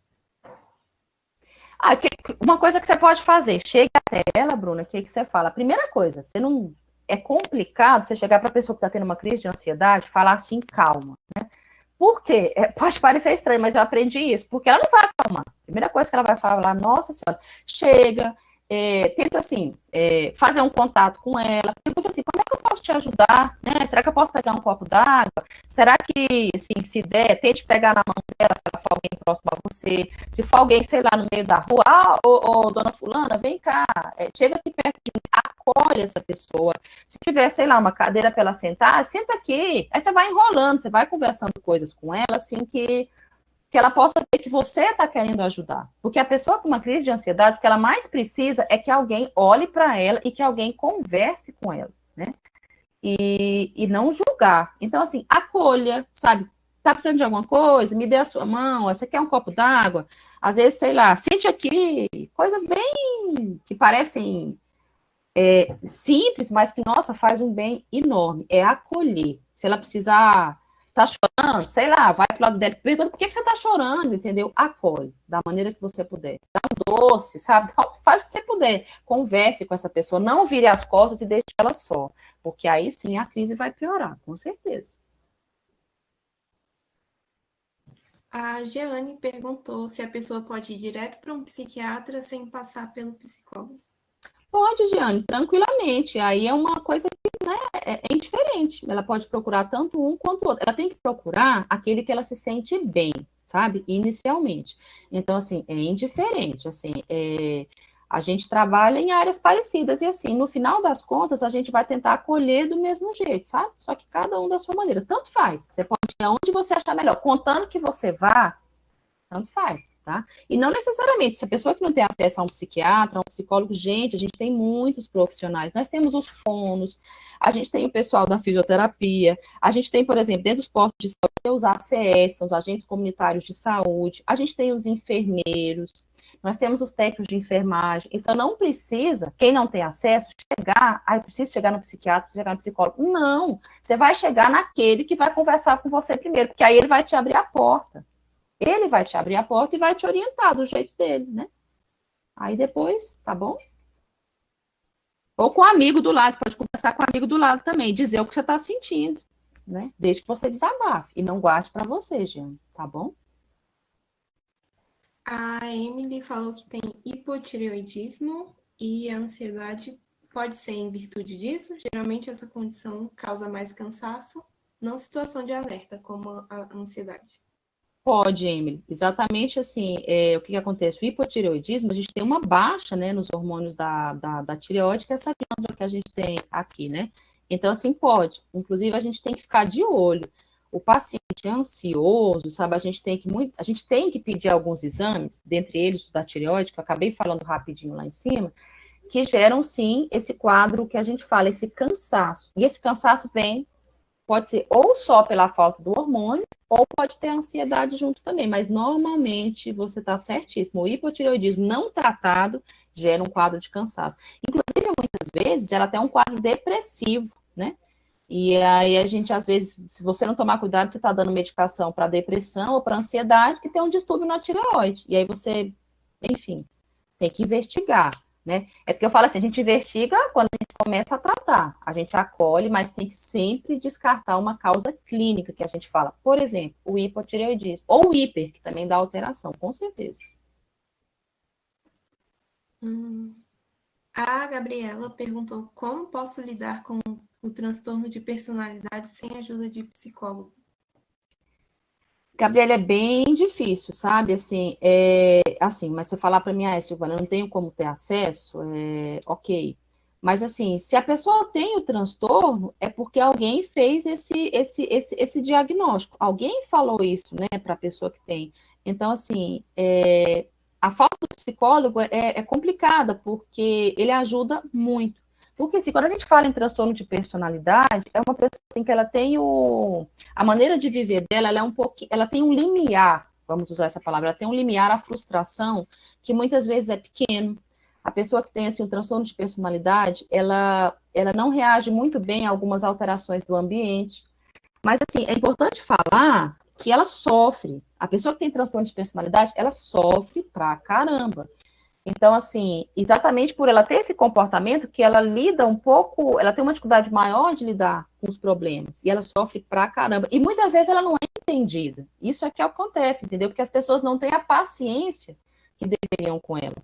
Uma coisa que você pode fazer, chega até ela, Bruna, o que você fala? A primeira coisa, você não. É complicado você chegar para a pessoa que está tendo uma crise de ansiedade, falar assim, calma, né? Por quê? Pode parecer estranho, mas eu aprendi isso, porque ela não vai acalmar. A primeira coisa que ela vai falar, nossa senhora, chega, tenta assim, fazer um contato com ela, pergunta assim, como é que eu posso te ajudar? Né? Será que eu posso pegar um copo d'água? Será que, assim, se der, tente pegar na mão dela, se ela for alguém próximo a você, se for alguém, sei lá, no meio da rua, dona fulana, vem cá, chega aqui perto de mim, acolhe essa pessoa. Se tiver, sei lá, uma cadeira para ela sentar, senta aqui. Aí você vai enrolando, você vai conversando coisas com ela, assim, que ela possa ver que você está querendo ajudar. Porque a pessoa com uma crise de ansiedade, o que ela mais precisa é que alguém olhe para ela e que alguém converse com ela, né? E não julgar. Então, assim, acolha, sabe? Tá precisando de alguma coisa? Me dê a sua mão. Você quer um copo d'água? Às vezes, sei lá, sente aqui. Coisas bem que parecem simples, mas que, nossa, faz um bem enorme. É acolher. Se ela precisar, tá chorando, sei lá, vai pro lado dela, pergunta por que você tá chorando, entendeu? Acolhe, da maneira que você puder. Dá um doce, sabe? Faz o que você puder. Converse com essa pessoa, não vire as costas e deixe ela só. Porque aí sim a crise vai piorar, com certeza. A Jeane perguntou se a pessoa pode ir direto para um psiquiatra sem passar pelo psicólogo. Pode, Giane, tranquilamente. Aí é uma coisa que, né, é indiferente. Ela pode procurar tanto um quanto o outro. Ela tem que procurar aquele que ela se sente bem, sabe? Inicialmente. Então, assim, é indiferente. Assim, a gente trabalha em áreas parecidas e, assim, no final das contas, a gente vai tentar acolher do mesmo jeito, sabe? Só que cada um da sua maneira. Tanto faz. Você pode ir aonde você achar melhor. Contanto que você vá, tanto faz, tá? E não necessariamente, se a pessoa que não tem acesso a um psiquiatra, a um psicólogo, gente, a gente tem muitos profissionais. Nós temos os fonos, a gente tem o pessoal da fisioterapia, a gente tem, por exemplo, dentro dos postos de saúde, os ACS, são os agentes comunitários de saúde, a gente tem os enfermeiros, nós temos os técnicos de enfermagem. Então, não precisa, quem não tem acesso, chegar, eu preciso chegar no psiquiatra, preciso chegar no psicólogo. Não, você vai chegar naquele que vai conversar com você primeiro, porque aí ele vai te abrir a porta. Ele vai te abrir a porta e vai te orientar do jeito dele, né? Aí depois, tá bom? Ou com o amigo do lado, você pode conversar com o amigo do lado também, dizer o que você está sentindo, né? Desde que você desabafe e não guarde para você, Jean, tá bom? A Emily falou que tem hipotireoidismo e a ansiedade pode ser em virtude disso. Geralmente essa condição causa mais cansaço, não situação de alerta, como a ansiedade. Pode, Emily. Exatamente assim, o que acontece? O hipotireoidismo, a gente tem uma baixa, né, nos hormônios da tireoide, que é essa glândula que a gente tem aqui, né? Então, assim, pode. Inclusive, a gente tem que ficar de olho. O paciente ansioso, sabe, a gente tem que pedir alguns exames, dentre eles os da tireoide, que eu acabei falando rapidinho lá em cima, que geram, sim, esse quadro que a gente fala, esse cansaço. E esse cansaço pode ser ou só pela falta do hormônio, ou pode ter ansiedade junto também, mas normalmente você está certíssimo. O hipotireoidismo não tratado gera um quadro de cansaço. Inclusive, muitas vezes, ela tem um quadro depressivo, né? E aí a gente, às vezes, se você não tomar cuidado, você está dando medicação para depressão ou para ansiedade que tem um distúrbio na tireoide. E aí você, enfim, tem que investigar, né? É porque eu falo assim, a gente investiga quando a gente começa a tratar. A gente acolhe, mas tem que sempre descartar uma causa clínica que a gente fala. Por exemplo, o hipotireoidismo. Ou o hiper, que também dá alteração, com certeza. A Gabriela perguntou como posso lidar com o transtorno de personalidade sem ajuda de psicólogo. Gabriela, é bem difícil, sabe? Assim, mas você falar para mim, Silvana, eu não tenho como ter acesso, ok. Mas assim, se a pessoa tem o transtorno, é porque alguém fez esse diagnóstico. Alguém falou isso, né, para a pessoa que tem. Então, assim, a falta do psicólogo é complicada, porque ele ajuda muito. Porque, assim, quando a gente fala em transtorno de personalidade, é uma pessoa assim, que ela tem a maneira de viver dela, ela é um pouquinho, ela tem um limiar, vamos usar essa palavra, ela tem um limiar à frustração, que muitas vezes é pequeno. A pessoa que tem assim, um transtorno de personalidade, ela não reage muito bem a algumas alterações do ambiente. Mas, assim, é importante falar que ela sofre. A pessoa que tem transtorno de personalidade, ela sofre pra caramba. Então, assim, exatamente por ela ter esse comportamento que ela lida um pouco, ela tem uma dificuldade maior de lidar com os problemas, e ela sofre pra caramba. E muitas vezes ela não é entendida. Isso é que acontece, entendeu? Porque as pessoas não têm a paciência que deveriam com ela.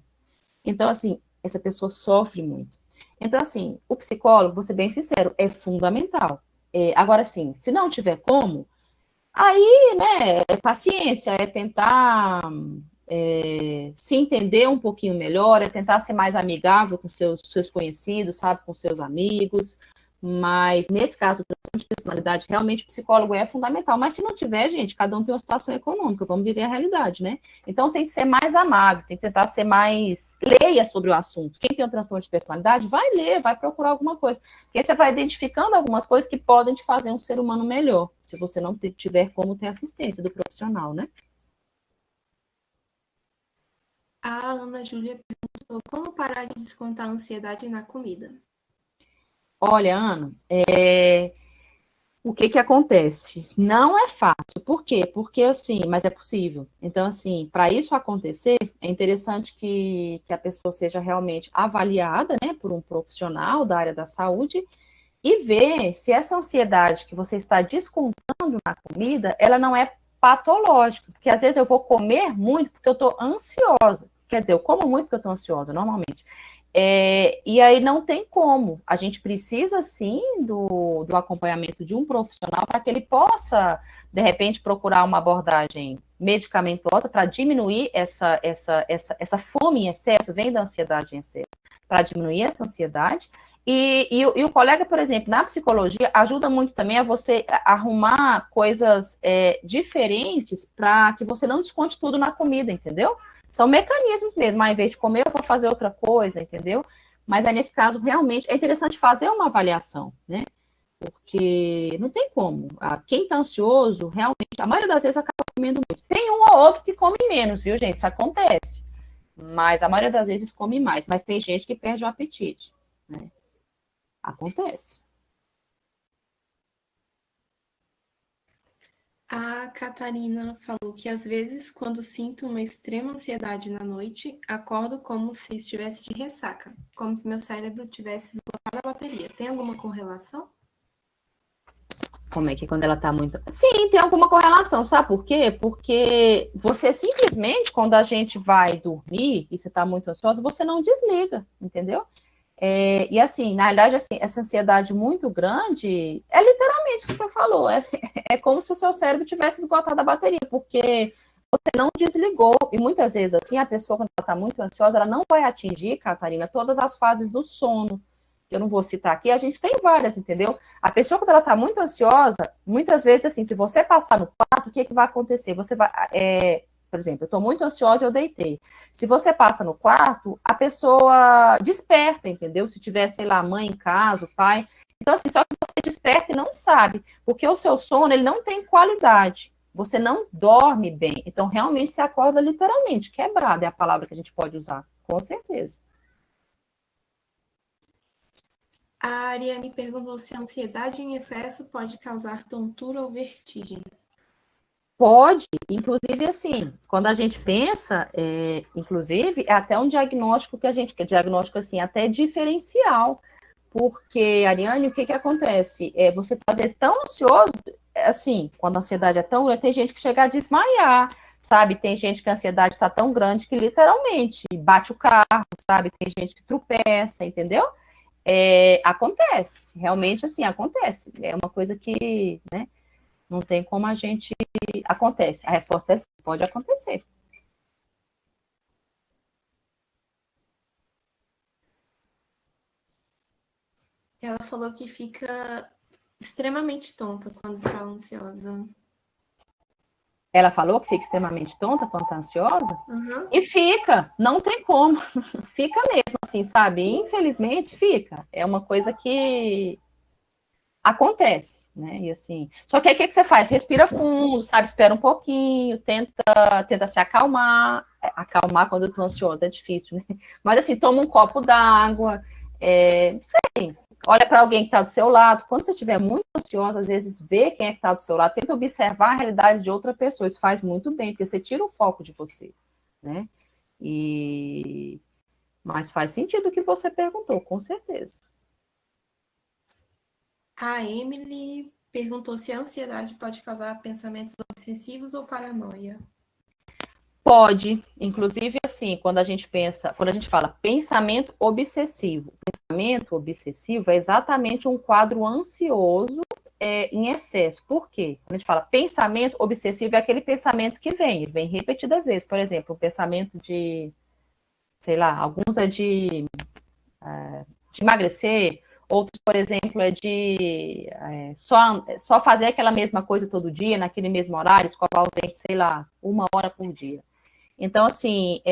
Então, assim, essa pessoa sofre muito. Então, assim, o psicólogo, vou ser bem sincero, é fundamental. Agora, assim, se não tiver como, aí, né, é paciência, é tentar se entender um pouquinho melhor, é tentar ser mais amigável com seus conhecidos, sabe, com seus amigos. Mas nesse caso, o transtorno de personalidade, realmente o psicólogo é fundamental. Mas se não tiver, gente, cada um tem uma situação econômica, vamos viver a realidade, né? Então tem que ser mais amável, tem que tentar ser mais. Leia sobre o assunto. Quem tem um transtorno de personalidade, vai ler, vai procurar alguma coisa. Porque você vai identificando algumas coisas que podem te fazer um ser humano melhor, se você não tiver como ter assistência do profissional, né? A Ana Júlia perguntou como parar de descontar a ansiedade na comida. Olha, Ana, o que que acontece? Não é fácil. Por quê? Porque assim, mas é possível. Então, assim, para isso acontecer, é interessante que a pessoa seja realmente avaliada, né, por um profissional da área da saúde e ver se essa ansiedade que você está descontando na comida, ela não é patológica. Porque às vezes eu vou comer muito porque eu estou ansiosa. Quer dizer, eu como muito porque eu estou ansiosa, normalmente. E aí não tem como. A gente precisa, sim, do acompanhamento de um profissional para que ele possa, de repente, procurar uma abordagem medicamentosa para diminuir essa fome em excesso, vem da ansiedade em excesso, para diminuir essa ansiedade. E o colega, por exemplo, na psicologia, ajuda muito também a você arrumar coisas diferentes para que você não desconte tudo na comida, entendeu? São mecanismos mesmo. Ao invés de comer, eu vou fazer outra coisa, entendeu? Mas aí, nesse caso, realmente, é interessante fazer uma avaliação, né? Porque não tem como. Quem está ansioso, realmente, a maioria das vezes acaba comendo muito. Tem um ou outro que come menos, viu, gente? Isso acontece. Mas a maioria das vezes come mais. Mas tem gente que perde o apetite, né? Acontece. A Catarina falou que às vezes, quando sinto uma extrema ansiedade na noite, acordo como se estivesse de ressaca, como se meu cérebro tivesse esgotado a bateria. Tem alguma correlação? Como é que quando ela tá muito. Sim, tem alguma correlação, sabe por quê? Porque você simplesmente, quando a gente vai dormir e você tá muito ansiosa, você não desliga, entendeu? E assim, na verdade, assim, essa ansiedade muito grande é literalmente o que você falou, é como se o seu cérebro tivesse esgotado a bateria, porque você não desligou. E muitas vezes, assim, a pessoa, quando ela está muito ansiosa, ela não vai atingir, Catarina, todas as fases do sono, que eu não vou citar aqui, a gente tem várias, entendeu? A pessoa, quando ela está muito ansiosa, muitas vezes, assim, se você passar no quarto, o que, que vai acontecer? Você vai. Por exemplo, eu estou muito ansiosa, eu deitei. Se você passa no quarto, a pessoa desperta, entendeu? Se tiver, sei lá, mãe em casa, o pai. Então, assim, só que você desperta e não sabe, porque o seu sono, ele não tem qualidade. Você não dorme bem. Então, realmente, você acorda literalmente quebrado, é a palavra que a gente pode usar, com certeza. A Ariane perguntou se a ansiedade em excesso pode causar tontura ou vertigem. Pode, inclusive assim, quando a gente pensa, inclusive, é até um diagnóstico que é diagnóstico assim, até diferencial, porque, Ariane, o que acontece? Você tá, às vezes, tão ansioso, assim, quando a ansiedade é tão grande, tem gente que chega a desmaiar, sabe? Tem gente que a ansiedade está tão grande que literalmente bate o carro, sabe? Tem gente que tropeça, entendeu? Acontece, realmente, assim, acontece. É uma coisa que, né, não tem como a gente... Acontece. A resposta é sim, pode acontecer. Ela falou que fica extremamente tonta quando está ansiosa. Ela falou que fica extremamente tonta quando está ansiosa? Uhum. E fica, não tem como. Fica mesmo, assim, sabe? Infelizmente, fica. É uma coisa que acontece, né? E assim, só que aí o que você faz? Respira fundo, sabe? Espera um pouquinho, tenta se acalmar. Acalmar quando eu tô ansiosa é difícil, né? Mas assim, toma um copo d'água, não sei, olha para alguém que está do seu lado. Quando você estiver muito ansiosa, às vezes vê quem é que está do seu lado, tenta observar a realidade de outra pessoa. Isso faz muito bem, porque você tira o foco de você, né? Mas faz sentido o que você perguntou, com certeza. A Emily perguntou se a ansiedade pode causar pensamentos obsessivos ou paranoia. Pode, inclusive assim, quando a gente fala pensamento obsessivo é exatamente um quadro ansioso em excesso. Por quê? Quando a gente fala pensamento obsessivo, é aquele pensamento que ele vem repetidas vezes. Por exemplo, o pensamento de, sei lá, alguns é de emagrecer, outros, por exemplo, é de só fazer aquela mesma coisa todo dia, naquele mesmo horário, escovar os dentes, sei lá, 1 hora por dia. Então, assim,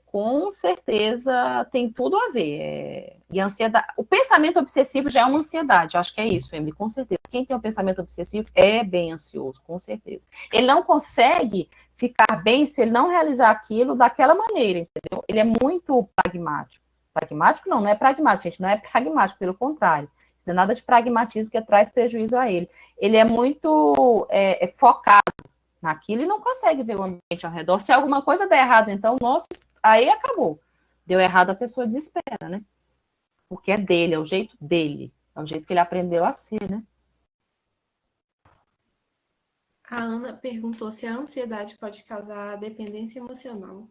com certeza tem tudo a ver. E a ansiedade, o pensamento obsessivo já é uma ansiedade, eu acho que é isso, Emily, com certeza. Quem tem um pensamento obsessivo é bem ansioso, com certeza. Ele não consegue ficar bem se ele não realizar aquilo daquela maneira, entendeu? Ele é muito pragmático. Pragmático não é pragmático, gente, não é pragmático, pelo contrário. Não é nada de pragmatismo que traz prejuízo a ele. Ele é muito focado naquilo e não consegue ver o ambiente ao redor. Se alguma coisa der errado, então, nossa, aí acabou. Deu errado, a pessoa desespera, né? Porque é dele, é o jeito dele, é o jeito que ele aprendeu a ser, né? A Ana perguntou se a ansiedade pode causar dependência emocional.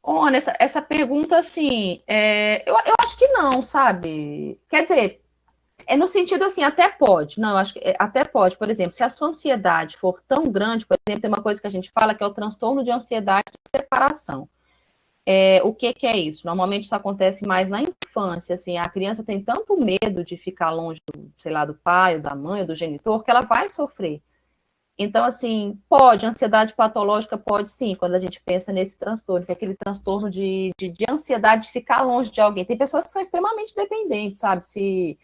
Olha, essa pergunta, assim, eu acho que não, sabe? Quer dizer, no sentido assim, até pode. Não, eu acho que até pode. Por exemplo, se a sua ansiedade for tão grande, por exemplo, tem uma coisa que a gente fala que é o transtorno de ansiedade de separação. O que é isso? Normalmente isso acontece mais na infância, assim, a criança tem tanto medo de ficar longe sei lá, do pai, ou da mãe, ou do genitor, que ela vai sofrer. Então, assim, ansiedade patológica pode sim, quando a gente pensa nesse transtorno, que é aquele transtorno de ansiedade de ficar longe de alguém. Tem pessoas que são extremamente dependentes, sabe? Se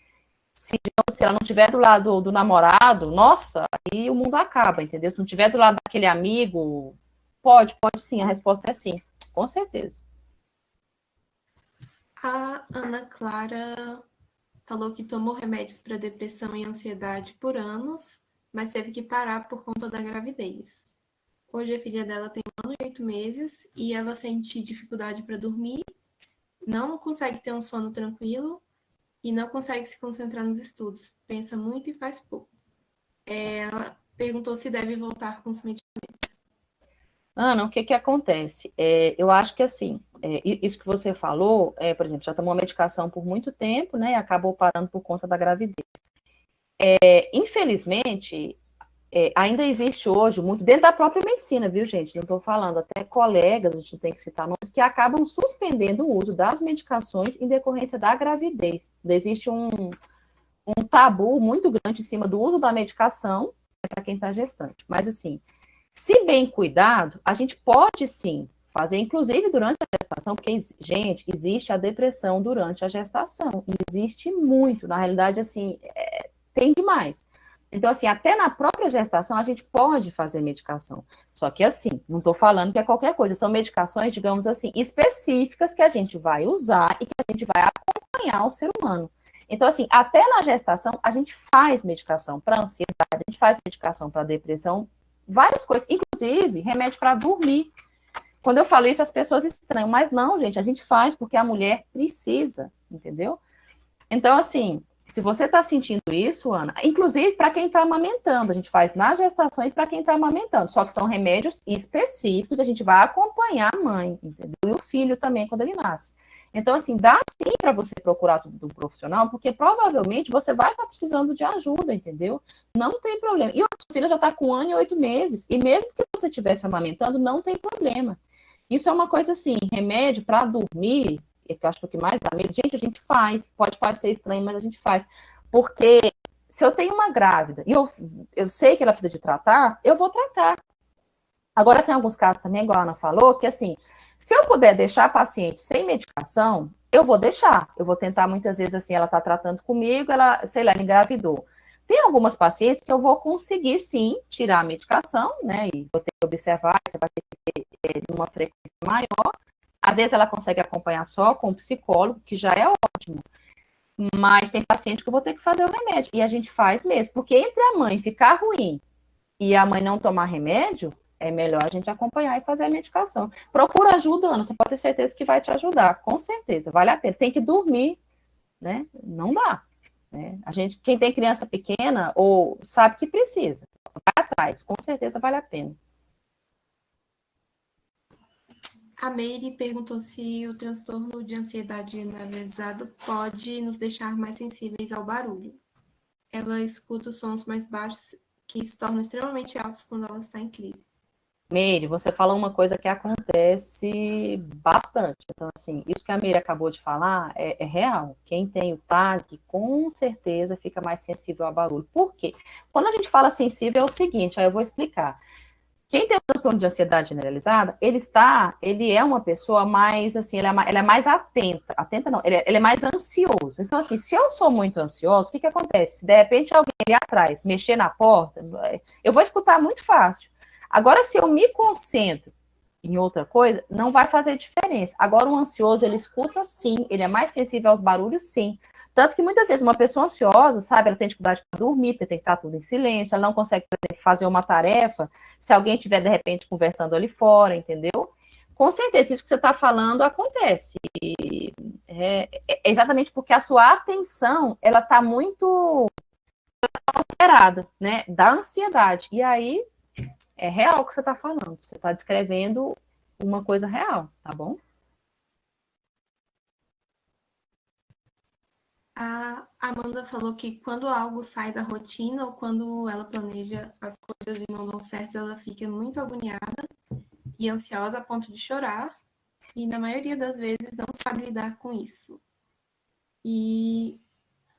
ela não estiver do lado do namorado, nossa, aí o mundo acaba, entendeu? Se não estiver do lado daquele amigo, pode sim, a resposta é sim, com certeza. A Ana Clara falou que tomou remédios para depressão e ansiedade por anos, mas teve que parar por conta da gravidez. Hoje a filha dela tem 1 ano e 8 meses e ela sente dificuldade para dormir, não consegue ter um sono tranquilo e não consegue se concentrar nos estudos. Pensa muito e faz pouco. Ela perguntou se deve voltar com os medicamentos. Ana, o que acontece? Eu acho que assim, isso que você falou, por exemplo, já tomou medicação por muito tempo, né, e acabou parando por conta da gravidez. Infelizmente, ainda existe hoje muito, dentro da própria medicina, viu, gente? Não estou falando, até colegas, a gente não tem que citar nomes, que acabam suspendendo o uso das medicações em decorrência da gravidez. Existe um tabu muito grande em cima do uso da medicação para quem está gestante. Mas, assim, se bem cuidado, a gente pode sim fazer, inclusive durante a gestação, porque, gente, existe a depressão durante a gestação. Existe muito. Na realidade, assim, tem demais. Então, assim, até na própria gestação a gente pode fazer medicação. Só que, assim, não estou falando que é qualquer coisa. São medicações, digamos assim, específicas que a gente vai usar e que a gente vai acompanhar o ser humano. Então, assim, até na gestação, a gente faz medicação para ansiedade, a gente faz medicação para depressão, várias coisas, inclusive remédio para dormir. Quando eu falo isso, as pessoas estranham, mas não, gente, a gente faz porque a mulher precisa, entendeu? Então, assim, se você está sentindo isso, Ana, inclusive para quem está amamentando, a gente faz na gestação e para quem está amamentando, só que são remédios específicos, a gente vai acompanhar a mãe, entendeu? E o filho também, quando ele nasce. Então, assim, dá sim para você procurar tudo do profissional, porque provavelmente você vai estar precisando de ajuda, entendeu? Não tem problema. E a sua filha já está com 1 ano e 8 meses, e mesmo que você estivesse amamentando, não tem problema. Isso é uma coisa assim, remédio para dormir, que eu acho que o que mais dá medo, gente, a gente faz, pode parecer estranho, mas a gente faz. Porque se eu tenho uma grávida e eu sei que ela precisa de tratar, eu vou tratar. Agora tem alguns casos também, igual a Ana falou, que assim, se eu puder deixar a paciente sem medicação, eu vou deixar. Eu vou tentar muitas vezes assim, ela está tratando comigo, ela, sei lá, ela engravidou. Tem algumas pacientes que eu vou conseguir, sim, tirar a medicação, né? E vou ter que observar, você vai ter que ter uma frequência maior. Às vezes ela consegue acompanhar só com o psicólogo, que já é ótimo. Mas tem paciente que eu vou ter que fazer o remédio. E a gente faz mesmo. Porque entre a mãe ficar ruim e a mãe não tomar remédio, é melhor a gente acompanhar e fazer a medicação. Procura ajuda, Ana. Você pode ter certeza que vai te ajudar. Com certeza. Vale a pena. Tem que dormir, né? Não dá. Né? A gente, quem tem criança pequena ou sabe que precisa, vai atrás, com certeza vale a pena. A Meire perguntou se o transtorno de ansiedade generalizado pode nos deixar mais sensíveis ao barulho. Ela escuta os sons mais baixos que se tornam extremamente altos quando ela está em crise. Meire, você falou uma coisa que acontece bastante. Então, assim, isso que a Meire acabou de falar é real. Quem tem o TAG, com certeza, fica mais sensível ao barulho. Por quê? Quando a gente fala sensível, é o seguinte, aí eu vou explicar. Quem tem o transtorno de ansiedade generalizada, ele é uma pessoa mais, assim, ele é mais atenta não, ele é mais ansioso. Então, assim, se eu sou muito ansioso, o que acontece? Se de repente alguém ali atrás mexer na porta, eu vou escutar muito fácil. Agora, se eu me concentro em outra coisa, não vai fazer diferença. Agora, o ansioso, ele escuta sim, ele é mais sensível aos barulhos, sim. Tanto que muitas vezes uma pessoa ansiosa, sabe, ela tem dificuldade para dormir, porque tem que estar tudo em silêncio, ela não consegue, por exemplo, fazer uma tarefa se alguém estiver, de repente, conversando ali fora, entendeu? Com certeza, isso que você está falando acontece. E é exatamente porque a sua atenção, ela está muito alterada, né, da ansiedade. E aí, é real o que você está falando. Você está descrevendo uma coisa real, tá bom? A Amanda falou que quando algo sai da rotina ou quando ela planeja as coisas e não dão certo, ela fica muito agoniada e ansiosa a ponto de chorar. E na maioria das vezes não sabe lidar com isso. E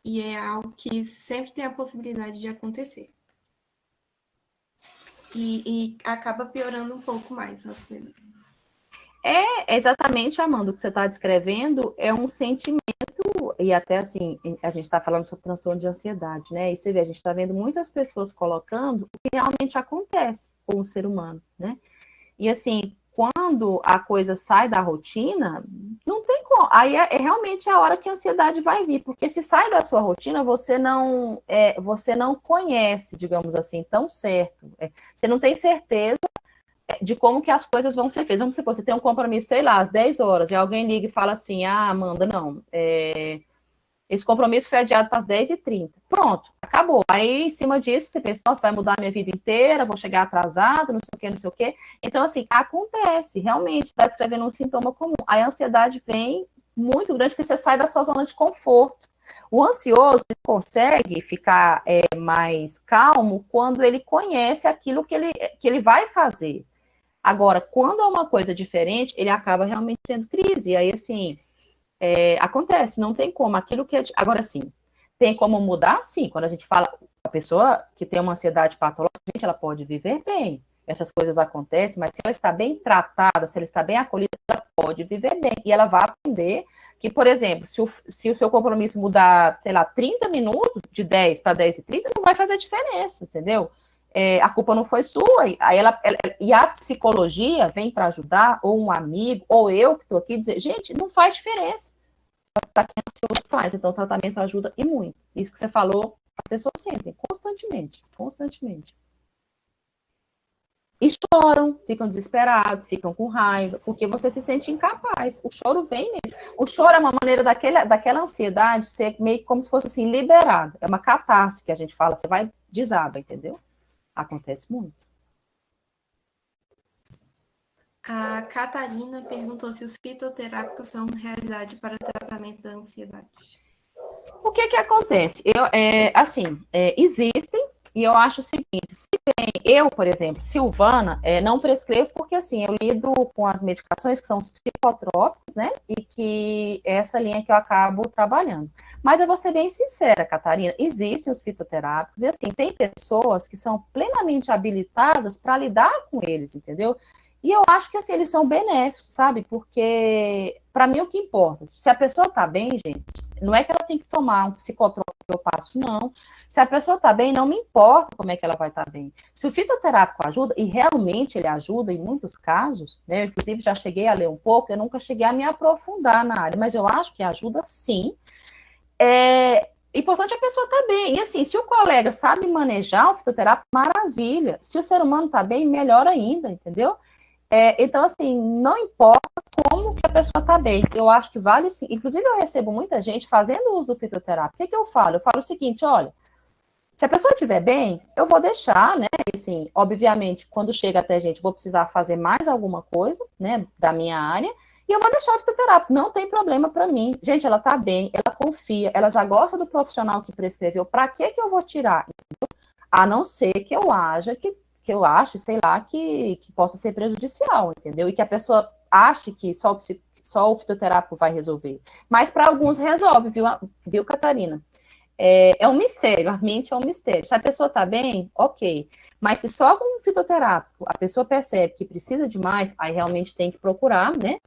é algo que sempre tem a possibilidade de acontecer. E acaba piorando um pouco mais as coisas. É exatamente, Amanda, o que você está descrevendo é um sentimento, e até assim, a gente está falando sobre transtorno de ansiedade, né? E você vê, a gente está vendo muitas pessoas colocando o que realmente acontece com o ser humano, né? E assim, quando a coisa sai da rotina, não tem como. Aí realmente a hora que a ansiedade vai vir, porque se sai da sua rotina, você não conhece, digamos assim, tão certo. Você não tem certeza de como que as coisas vão ser feitas. Vamos supor, você tem um compromisso, sei lá, às 10 horas, e alguém liga e fala assim, Amanda, não, esse compromisso foi adiado para as 10h30. Pronto, acabou. Aí, em cima disso, você pensa, nossa, vai mudar a minha vida inteira, vou chegar atrasado, não sei o quê, não sei o quê. Então, assim, acontece, realmente, está descrevendo um sintoma comum. A ansiedade vem muito grande, porque você sai da sua zona de conforto. O ansioso ele consegue ficar mais calmo quando ele conhece aquilo que ele vai fazer. Agora, quando é uma coisa diferente, ele acaba realmente tendo crise. E aí, assim, acontece, não tem como. Aquilo que agora, sim, tem como mudar? Sim. Quando a gente fala, a pessoa que tem uma ansiedade patológica, gente, ela pode viver bem. Essas coisas acontecem, mas se ela está bem tratada, se ela está bem acolhida, ela pode viver bem. E ela vai aprender que, por exemplo, se o seu compromisso mudar, sei lá, 30 minutos, de 10 para 10h30, não vai fazer diferença, entendeu? A culpa não foi sua, aí e a psicologia vem para ajudar, ou um amigo, ou eu que estou aqui, dizer, gente, não faz diferença. para quem é ansioso faz. Então, o tratamento ajuda e muito. Isso que você falou, as pessoas sentem constantemente, constantemente. E choram, ficam desesperados, ficam com raiva, porque você se sente incapaz. O choro vem mesmo. O choro é uma maneira daquela ansiedade ser meio como se fosse assim, liberada. É uma catarse que a gente fala, você vai desaba, entendeu? Acontece muito. A Catarina perguntou se os fitoterápicos são realidade para o tratamento da ansiedade. O que acontece? Existem, e eu acho o seguinte, se bem, eu, por exemplo, Silvana, não prescrevo porque, assim, eu lido com as medicações que são os psicotrópicos, né, e que é essa linha que eu acabo trabalhando. Mas eu vou ser bem sincera, Catarina, existem os fitoterápicos, e, assim, tem pessoas que são plenamente habilitadas para lidar com eles, entendeu? E eu acho que, assim, eles são benéficos, sabe? Porque, para mim, o que importa, se a pessoa tá bem, gente, não é que ela tem que tomar um psicotrópico que eu passo, não. Se a pessoa está bem, não me importa como é que ela vai estar bem. Se o fitoterápico ajuda, e realmente ele ajuda em muitos casos, né? Eu, inclusive, já cheguei a ler um pouco, eu nunca cheguei a me aprofundar na área, mas eu acho que ajuda sim. É importante a pessoa estar bem. E assim, se o colega sabe manejar o fitoterápico, maravilha. Se o ser humano está bem, melhor ainda, entendeu? Então, assim, não importa como que a pessoa está bem. Eu acho que vale sim. Inclusive, eu recebo muita gente fazendo uso do fitoterápico. O que eu falo? Eu falo o seguinte, olha, se a pessoa estiver bem, eu vou deixar, né? Assim, obviamente, quando chega até a gente, vou precisar fazer mais alguma coisa, né, da minha área, e eu vou deixar o fitoterápico. Não tem problema para mim. Gente, ela está bem, ela confia, ela já gosta do profissional que prescreveu. Para que eu vou tirar? Entendeu? A não ser que eu eu ache, sei lá, que possa ser prejudicial, entendeu? E que a pessoa ache que só o fitoterápico vai resolver. Mas para alguns resolve, viu, Catarina? É um mistério, a mente é um mistério. Se a pessoa está bem, ok. Mas se só com um fitoterápico a pessoa percebe que precisa de mais, aí realmente tem que procurar, né?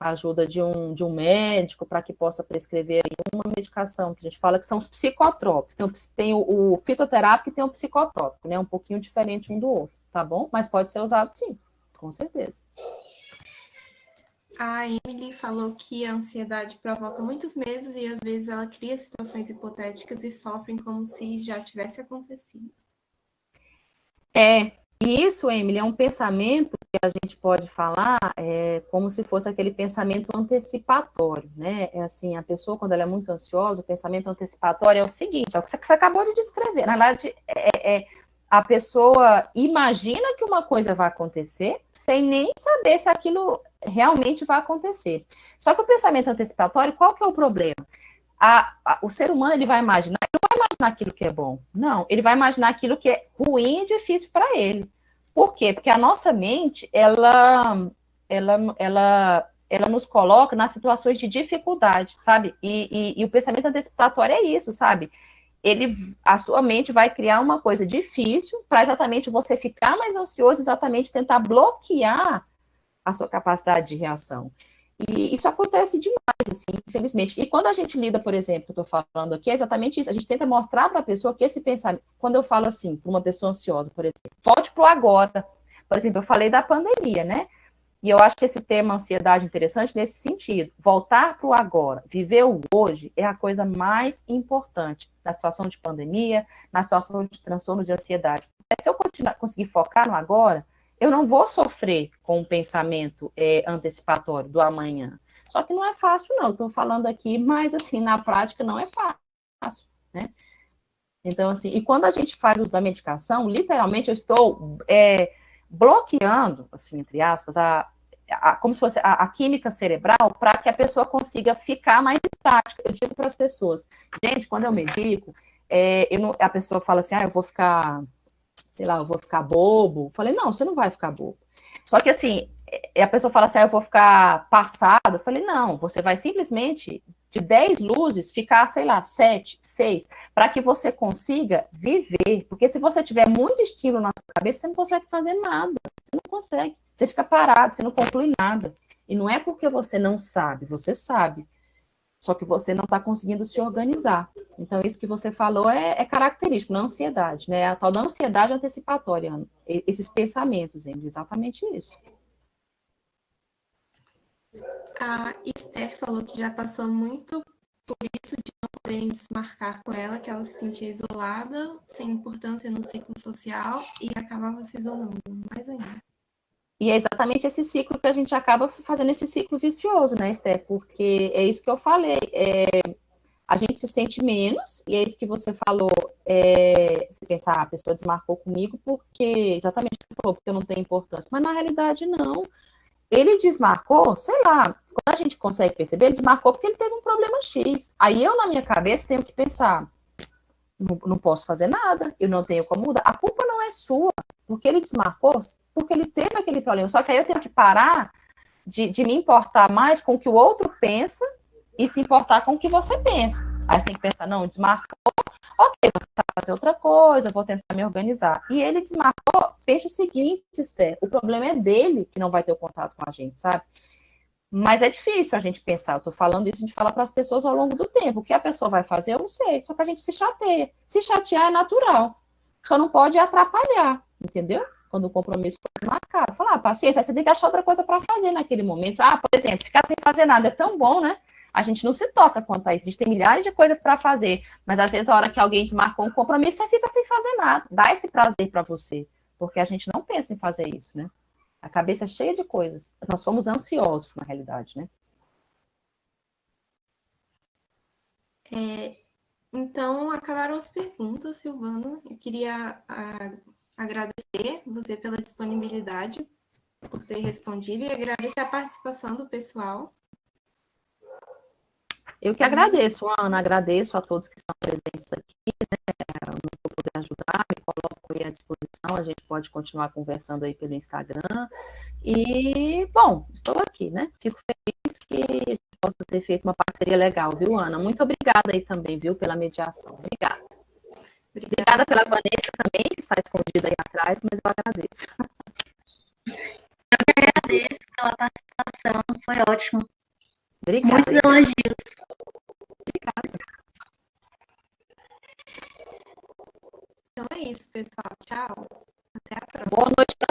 A ajuda de um médico para que possa prescrever uma medicação, que a gente fala que são os psicotrópicos. Tem o fitoterápico e tem o psicotrópico, né? Um pouquinho diferente um do outro, tá bom? Mas pode ser usado sim, com certeza. A Emily falou que a ansiedade provoca muitos medos e às vezes ela cria situações hipotéticas e sofrem como se já tivesse acontecido. E isso, Emily, é um pensamento que a gente pode falar como se fosse aquele pensamento antecipatório, né? É assim, a pessoa, quando ela é muito ansiosa, o pensamento antecipatório é o seguinte, é o que você acabou de descrever. Na verdade, a pessoa imagina que uma coisa vai acontecer sem nem saber se aquilo realmente vai acontecer. Só que o pensamento antecipatório, qual que é o problema? O ser humano, ele vai imaginar aquilo que é bom. Não, ele vai imaginar aquilo que é ruim e difícil para ele. Por quê? Porque a nossa mente, ela nos coloca nas situações de dificuldade, sabe? E o pensamento antecipatório é isso, sabe? A sua mente vai criar uma coisa difícil para exatamente você ficar mais ansioso, exatamente tentar bloquear a sua capacidade de reação. E isso acontece demais, assim, infelizmente. E quando a gente lida, por exemplo, eu estou falando aqui, é exatamente isso. A gente tenta mostrar para a pessoa que esse pensamento, quando eu falo assim, para uma pessoa ansiosa, por exemplo, volte para o agora. Por exemplo, eu falei da pandemia, né? E eu acho que esse tema ansiedade é interessante nesse sentido. Voltar para o agora, viver o hoje é a coisa mais importante na situação de pandemia, na situação de transtorno de ansiedade. Porque se eu conseguir focar no agora, eu não vou sofrer com um pensamento antecipatório do amanhã. Só que não é fácil, não. Estou falando aqui, mas, assim, na prática não é fácil, né? Então, assim, e quando a gente faz uso da medicação, literalmente eu estou bloqueando, assim, entre aspas, como se fosse a química cerebral para que a pessoa consiga ficar mais estática. Eu digo para as pessoas, gente, quando eu medico, a pessoa fala assim, eu vou ficar... sei lá, eu vou ficar bobo. Falei, não, você não vai ficar bobo. Só que assim, a pessoa fala assim, eu vou ficar passado. Eu falei, não, você vai simplesmente, de 10 luzes, ficar, sei lá, 7, 6, para que você consiga viver. Porque se você tiver muito estímulo na sua cabeça, você não consegue fazer nada. Você não consegue. Você fica parado, você não conclui nada. E não é porque você não sabe, você sabe. Só que você não está conseguindo se organizar. Então, isso que você falou é característico na ansiedade, né? A tal da ansiedade antecipatória, esses pensamentos, exatamente isso. A Esther falou que já passou muito por isso de não poderem desmarcar com ela, que ela se sentia isolada, sem importância no ciclo social e acabava se isolando mais ainda. E é exatamente esse ciclo que a gente acaba fazendo, esse ciclo vicioso, né, Esther? Porque é isso que eu falei, a gente se sente menos, e é isso que você falou, se pensar, a pessoa desmarcou comigo porque, exatamente o que você falou, porque eu não tenho importância, mas na realidade não. Ele desmarcou, sei lá, quando a gente consegue perceber, ele desmarcou porque ele teve um problema X. Aí eu, na minha cabeça, tenho que pensar, não posso fazer nada, eu não tenho como mudar. A culpa não é sua, porque ele desmarcou, porque ele teve aquele problema. Só que aí eu tenho que parar de me importar mais com o que o outro pensa e se importar com o que você pensa. Aí você tem que pensar, não, desmarcou, ok, vou tentar fazer outra coisa, vou tentar me organizar. E ele desmarcou, pensa o seguinte, Esther, o problema é dele que não vai ter o contato com a gente, sabe? Mas é difícil a gente pensar, eu tô falando isso de falar para as pessoas ao longo do tempo. O que a pessoa vai fazer, eu não sei, só que a gente se chateia. Se chatear é natural, só não pode atrapalhar, entendeu? Quando o compromisso for marcado. Falar, paciência, você tem que achar outra coisa para fazer naquele momento. Por exemplo, ficar sem fazer nada é tão bom, né? A gente não se toca quanto a isso. A gente tem milhares de coisas para fazer, mas às vezes a hora que alguém desmarcou um compromisso, você fica sem fazer nada. Dá esse prazer para você, porque a gente não pensa em fazer isso, né? A cabeça é cheia de coisas. Nós somos ansiosos, na realidade, né? Então, acabaram as perguntas, Silvana. Eu queria agradecer você pela disponibilidade, por ter respondido, e agradecer a participação do pessoal. Eu que agradeço, Ana, agradeço a todos que estão presentes aqui, né? Não vou poder ajudar, me coloco aí à disposição, a gente pode continuar conversando aí pelo Instagram. E, bom, estou aqui, né? Fico feliz que a gente possa ter feito uma parceria legal, viu, Ana? Muito obrigada aí também, viu, pela mediação. Obrigada. Obrigada pela Vanessa também, que está escondida aí atrás, mas eu agradeço. Eu que agradeço pela participação, foi ótimo. Obrigada. Muitos elogios. Obrigada. Então é isso, pessoal. Tchau. Até a próxima. Boa noite para